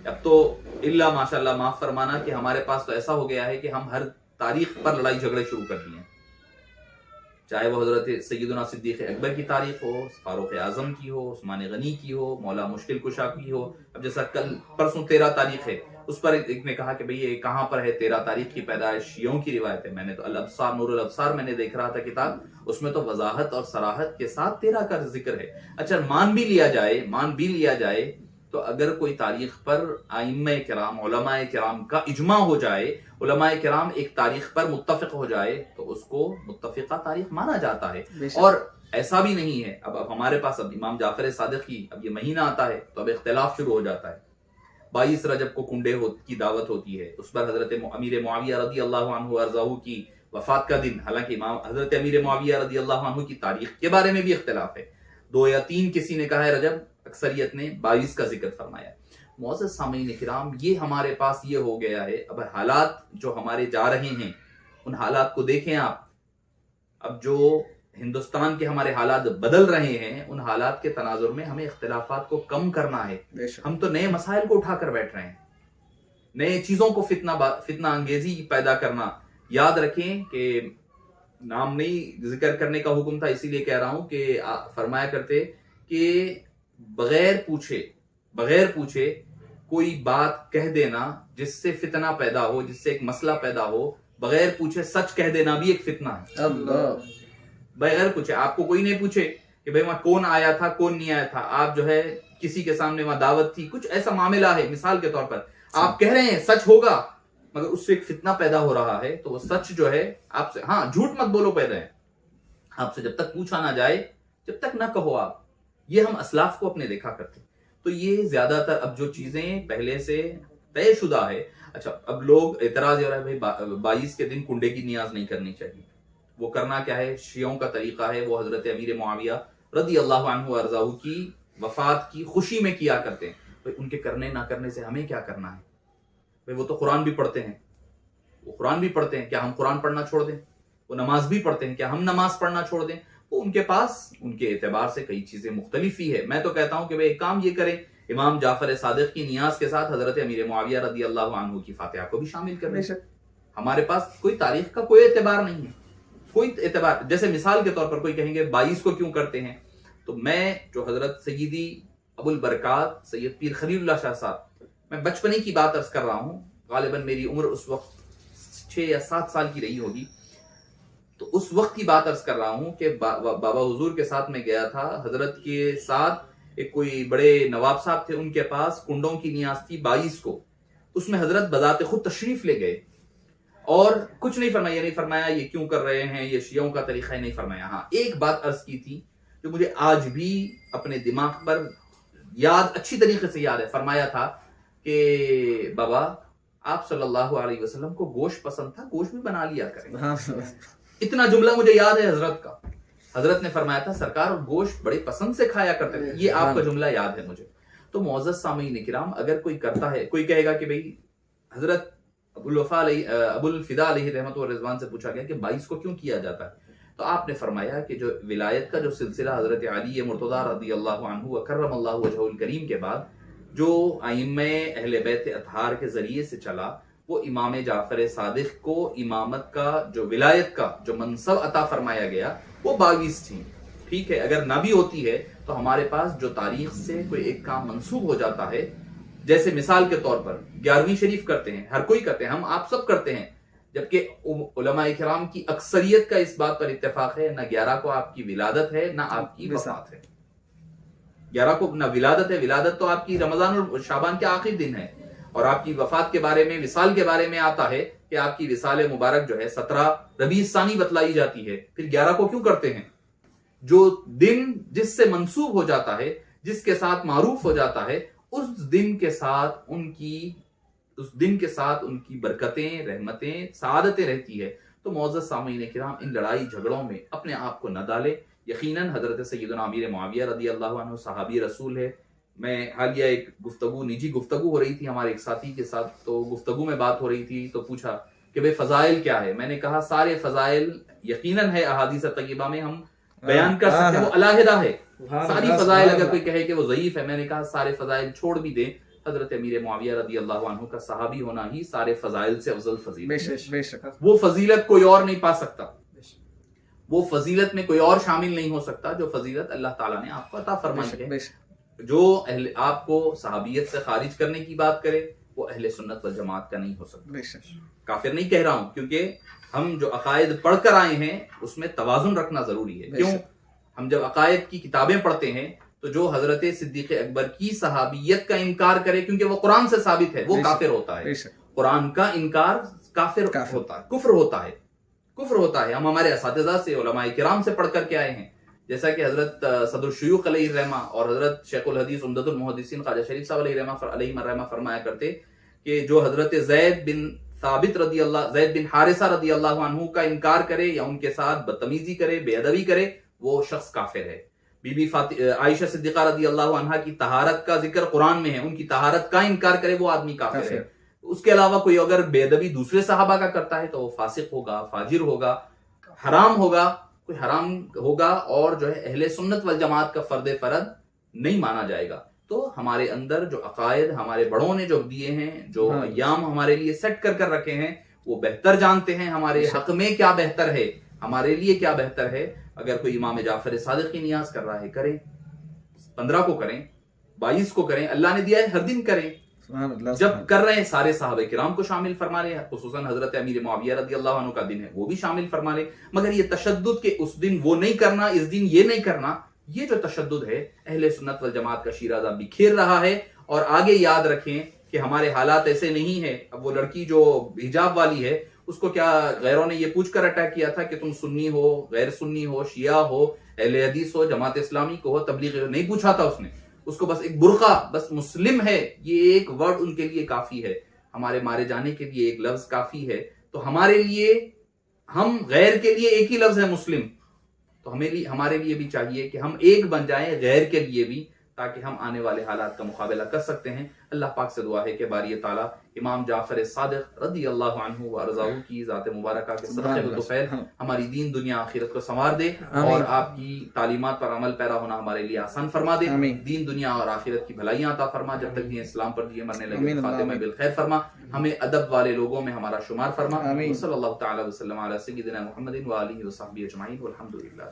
اب تو اللہ ماشاءاللہ معاف فرمانا کہ ہمارے پاس تو ایسا ہو گیا ہے کہ ہم ہر تاریخ پر لڑائی جھگڑے شروع کر دیے ہیں، چاہے وہ حضرت سیدنا صدیق اکبر کی تاریخ ہو، فاروق اعظم کی ہو، عثمان غنی کی ہو، مولا مشکل کشا کی ہو۔ اب جیسا کل پرسوں 13 تاریخ ہے، اس پر ایک نے کہا کہ بھئی یہ کہاں پر ہے 13 تاریخ کی پیدائش، شیعوں کی روایت ہے۔ میں نے تو الابصار، نور الابصار میں نے دیکھ رہا تھا کتاب، اس میں تو وضاحت اور صراحت کے ساتھ 13 کا ذکر ہے۔ اچھا مان بھی لیا جائے تو اگر کوئی تاریخ پر ائمہ کرام، علماء کرام کا اجماع ہو جائے، علماء کرام ایک تاریخ پر متفق ہو جائے تو اس کو متفقہ تاریخ مانا جاتا ہے۔ اور ایسا بھی نہیں ہے، اب ہمارے پاس اب امام جعفر صادق کی اب یہ مہینہ آتا ہے تو اب اختلاف شروع ہو جاتا ہے۔ 22 رجب کو کنڈے کی دعوت ہوتی ہے، اس پر حضرت امیر معاویہ رضی اللہ عنہ وارضاہ کی وفات کا دن، حالانکہ حضرت امیر معاویہ رضی اللہ عنہ کی تاریخ کے بارے میں بھی اختلاف ہے، 2 یا 3 کسی نے کہا ہے رجب، اکثریت نے 22 کا ذکر فرمایا۔ معزز سامعین کرام، یہ ہمارے پاس یہ ہو گیا ہے۔ اب حالات جو ہمارے جا رہے ہیں ان حالات کو دیکھیں آپ، اب جو ہندوستان کے ہمارے حالات بدل رہے ہیں ان حالات کے تناظر میں ہمیں اختلافات کو کم کرنا ہے۔ ہم تو نئے مسائل کو اٹھا کر بیٹھ رہے ہیں، نئے چیزوں کو فتنہ انگیزی پیدا کرنا۔ یاد رکھیں کہ نام نہیں ذکر کرنے کا حکم تھا، اسی لیے کہہ رہا ہوں کہ فرمایا کرتے کہ بغیر پوچھے کوئی بات کہہ دینا جس سے فتنہ پیدا ہو، جس سے ایک مسئلہ پیدا ہو، بغیر پوچھے سچ کہہ دینا بھی ایک فتنہ ہے۔ اللہ، بغیر پوچھے، آپ کو کوئی نہیں پوچھے کہ بھئی وہاں کون آیا تھا کون نہیں آیا تھا، آپ جو ہے کسی کے سامنے وہاں دعوت تھی، کچھ ایسا معاملہ ہے، مثال کے طور پر آپ کہہ رہے ہیں سچ ہوگا مگر اس سے ایک فتنہ پیدا ہو رہا ہے، تو وہ سچ جو ہے آپ سے، ہاں جھوٹ مت بولو پہلے، آپ سے جب تک پوچھا نہ جائے جب تک نہ کہو آپ۔ یہ ہم اسلاف کو اپنے دیکھا کرتے ہیں۔ تو یہ زیادہ تر اب جو چیزیں پہلے سے طے شدہ ہے، اچھا اب لوگ اعتراض ہو رہا ہے بھائی 22 کے دن کنڈے کی نیاز نہیں کرنی چاہیے، وہ کرنا کیا ہے، شیعوں کا طریقہ ہے، وہ حضرت امیر معاویہ رضی اللہ عنہ وارضاہ کی وفات کی خوشی میں کیا کرتے ہیں۔ بھائی ان کے کرنے نہ کرنے سے ہمیں کیا کرنا ہے؟ بھائی وہ تو قرآن بھی پڑھتے ہیں، وہ قرآن بھی پڑھتے ہیں، کیا ہم قرآن پڑھنا چھوڑ دیں؟ وہ نماز بھی پڑھتے ہیں، کیا ہم نماز پڑھنا چھوڑ دیں؟ وہ ان کے پاس ان کے اعتبار سے کئی چیزیں مختلف ہی ہے۔ میں تو کہتا ہوں کہ بھائی ایک کام یہ کریں، امام جعفر صادق کی نیاز کے ساتھ حضرت امیر معاویہ رضی اللہ عنہ کی فاتحہ کو بھی شامل کریں۔ ہمارے پاس کوئی تاریخ کا کوئی اعتبار نہیں ہے، کوئی اعتبار، جیسے مثال کے طور پر کوئی کہیں گے 22 کو کیوں کرتے ہیں، تو میں جو حضرت سیدی ابو البرکات سید پیر خلیل اللہ شاہ صاحب، میں بچپنے کی بات عرض کر رہا ہوں، غالباً میری عمر اس وقت 6 یا 7 سال کی رہی ہوگی، تو اس وقت کی بات عرض کر رہا ہوں کہ بابا حضور کے ساتھ میں گیا تھا، حضرت کے ساتھ ایک کوئی بڑے نواب صاحب تھے، ان کے پاس کنڈوں کی نیاز تھی 22 کو، اس میں حضرت بذات خود تشریف لے گئے اور کچھ نہیں فرمایا، نہیں فرمایا یہ کیوں کر رہے ہیں، یہ شیعوں کا طریقہ ہے، نہیں فرمایا۔ ہاں ایک بات عرض کی تھی جو مجھے آج بھی اپنے دماغ پر یاد، اچھی طریقے سے یاد ہے، فرمایا تھا کہ بابا آپ صلی اللہ علیہ وسلم کو گوشت پسند تھا، گوشت بھی بنا لیا کریں۔ اتنا جملہ مجھے یاد ہے حضرت کا، حضرت نے فرمایا تھا سرکار گوشت بڑے پسند سے کھایا کرتے تھے، یہ آپ کا جملہ یاد ہے مجھے۔ تو معزز سامعین کرام، اگر کوئی کرتا ہے، کوئی کہے گا کہ بھئی حضرت ابو الفدا علیہ رحمت و رضوان سے پوچھا گیا کہ 22 کو کیوں کیا جاتا ہے، تو آپ نے فرمایا کہ جو ولایت کا جو سلسلہ حضرت علی مرتضیٰ رضی اللہ عنہ وکرم اللہ وجہہ الکریم کے بعد جو ائمہ اہل بیت اطہار کے ذریعے سے چلا، وہ امام جعفر صادق کو امامت کا جو ولایت کا جو منصب عطا فرمایا گیا وہ 22 تھی۔ ٹھیک ہے، اگر نہ بھی ہوتی ہے تو ہمارے پاس جو تاریخ سے کوئی ایک کام منسوب ہو جاتا ہے، جیسے مثال کے طور پر 11ویں شریف کرتے ہیں، ہر کوئی کرتے ہیں، ہم آپ سب کرتے ہیں، جبکہ علماء کرام کی اکثریت کا اس بات پر اتفاق ہے، نہ 11 کو آپ کی ولادت ہے نہ آپ کی وفات ہے۔ 11 کو نہ ولادت ہے، ولادت تو آپ کی رمضان اور شعبان کے آخری دن ہے، اور آپ کی وفات کے بارے میں، وصال کے بارے میں آتا ہے کہ آپ کی وصال مبارک جو ہے 17 ربیع الثانی بتلائی جاتی ہے۔ پھر 11 کو کیوں کرتے ہیں؟ جو دن جس سے منسوب ہو جاتا ہے، جس کے ساتھ معروف ہو جاتا ہے، اس دن کے ساتھ ان کی برکتیں، رحمتیں، سعادتیں رہتی ہے۔ تو معزز سامعین کرام، ان لڑائی جھگڑوں میں اپنے آپ کو نہ ڈالے۔ یقیناً حضرت سیدنا امیر معاویہ رضی اللہ عنہ صحابی رسول ہے۔ میں حالیہ ایک نجی گفتگو ہو رہی تھی ہمارے ایک ساتھی کے ساتھ، تو گفتگو میں بات ہو رہی تھی، تو پوچھا کہ بھئی فضائل کیا ہے؟ میں نے کہا سارے فضائل یقیناً ہے، احادیث طیبہ میں ہم بیان کر سکتے ہیں، وہ علیحدہ ہے۔ ساری فضائل اگر کوئی کہے کہ وہ ضعیف ہے، میں نے کہا سارے فضائل چھوڑ بھی دیں، حضرت امیر معاویہ رضی اللہ عنہ کا صحابی ہونا ہی سارے فضائل سے افضل فضیلت ہے۔ وہ فضیلت کوئی اور نہیں پا سکتا، وہ فضیلت میں کوئی اور شامل نہیں ہو سکتا جو فضیلت اللہ تعالیٰ نے آپ کو عطا فرمائی ہے۔ جو آپ کو صحابیت سے خارج کرنے کی بات کرے وہ اہل سنت والجماعت کا نہیں ہو سکتا۔ کافر نہیں کہہ رہا ہوں، کیونکہ ہم جو عقائد پڑھ کر آئے ہیں اس میں توازن رکھنا ضروری ہے۔ کیوں؟ ہم جب عقائد کی کتابیں پڑھتے ہیں تو جو حضرت صدیق اکبر کی صحابیت کا انکار کرے، کیونکہ وہ قرآن سے ثابت ہے، وہ کافر ہوتا ہے۔ قرآن کا انکار کافر ہوتا ہے، کفر ہوتا ہے۔ ہم ہمارے اساتذہ سے، علماء کرام سے پڑھ کر کے آئے ہیں، جیسا کہ حضرت صدر الشیوخ علیہ الرحمہ اور حضرت شیخ الحدیث عمدۃ المحدثین خواجہ شریف صاحب علیہ الرحمہ فرمایا کرتے کہ جو حضرت زید بن حارثہ رضی اللہ عنہ کا انکار کرے یا ان کے ساتھ بدتمیزی کرے، بے ادبی کرے، وہ شخص کافر ہے۔ بی بی عائشہ صدیقہ رضی اللہ عنہا کی طہارت کا ذکر قرآن میں ہے، ان کی طہارت کا انکار کرے وہ آدمی کافر ہے۔ اس کے علاوہ کوئی اگر بے ادبی دوسرے صحابہ کا کرتا ہے تو وہ فاسق ہوگا، فاجر ہوگا، حرام ہوگا اور جو ہے اہل سنت والجماعت کا فرد نہیں مانا جائے گا۔ تو ہمارے اندر جو عقائد ہمارے بڑوں نے جو دیے ہیں، جو ایام ہمارے لیے سیٹ کر رکھے ہیں، وہ بہتر جانتے ہیں ہمارے حق میں کیا بہتر ہے، ہمارے لیے کیا بہتر ہے۔ اگر کوئی امام جعفر صادق کی نیاز کر رہا ہے کریں، 15 کو کریں، 22 کو کریں، اللہ نے دیا ہے ہر دن کریں۔ سبحان اللہ جب کر رہے ہیں سارے صحابہ کرام کو شامل فرما لے، خصوصاً حضرت امیر معاویہ رضی اللہ عنہ کا دن ہے وہ بھی شامل فرما لے، مگر یہ تشدد کہ اس دن وہ نہیں کرنا، اس دن یہ نہیں کرنا، یہ جو تشدد ہے اہل سنت والجماعت کا شیرازہ بکھیر رہا ہے۔ اور آگے یاد رکھیں کہ ہمارے حالات ایسے نہیں ہیں۔ اب وہ لڑکی جو حجاب والی ہے اس کو کیا غیروں نے یہ پوچھ کر اٹیک کیا تھا کہ تم سنی ہو، غیر سنی ہو، شیعہ ہو، اہل حدیث ہو، جماعت اسلامی کو ہو، تبلیغ ہو؟ نہیں پوچھا تھا اس نے، اس کو بس ایک برقع، بس مسلم ہے یہ ایک ورڈ ان کے لیے کافی ہے، ہمارے مارے جانے کے لیے ایک لفظ کافی ہے۔ تو ہمارے لیے، ہم غیر کے لیے ایک ہی لفظ ہے مسلم، تو ہمارے لیے بھی چاہیے کہ ہم ایک بن جائیں غیر کے لیے بھی، تاکہ ہم آنے والے حالات کا مقابلہ کر سکتے ہیں۔ اللہ پاک سے دعا ہے کہ باری تعالیٰ امام جعفر صادق رضی اللہ عنہ وارضاہ کی ذات مبارکہ کے صدقے و طفیل ہماری دین دنیا آخرت کو سنوار دے، اور آپ کی تعلیمات پر عمل پیرا ہونا ہمارے لیے آسان فرما دے، دین دنیا اور آخرت کی بھلائیاں عطا فرما، جب تک دین اسلام پر جیے مرنے لگے خاتمہ بالخیر فرما، ہمیں ادب والے لوگوں میں ہمارا شمار فرما۔ صلی اللہ تعالی وسلم علی سیدنا محمد و آلہ وصحبہ اجمعین والحمد للہ۔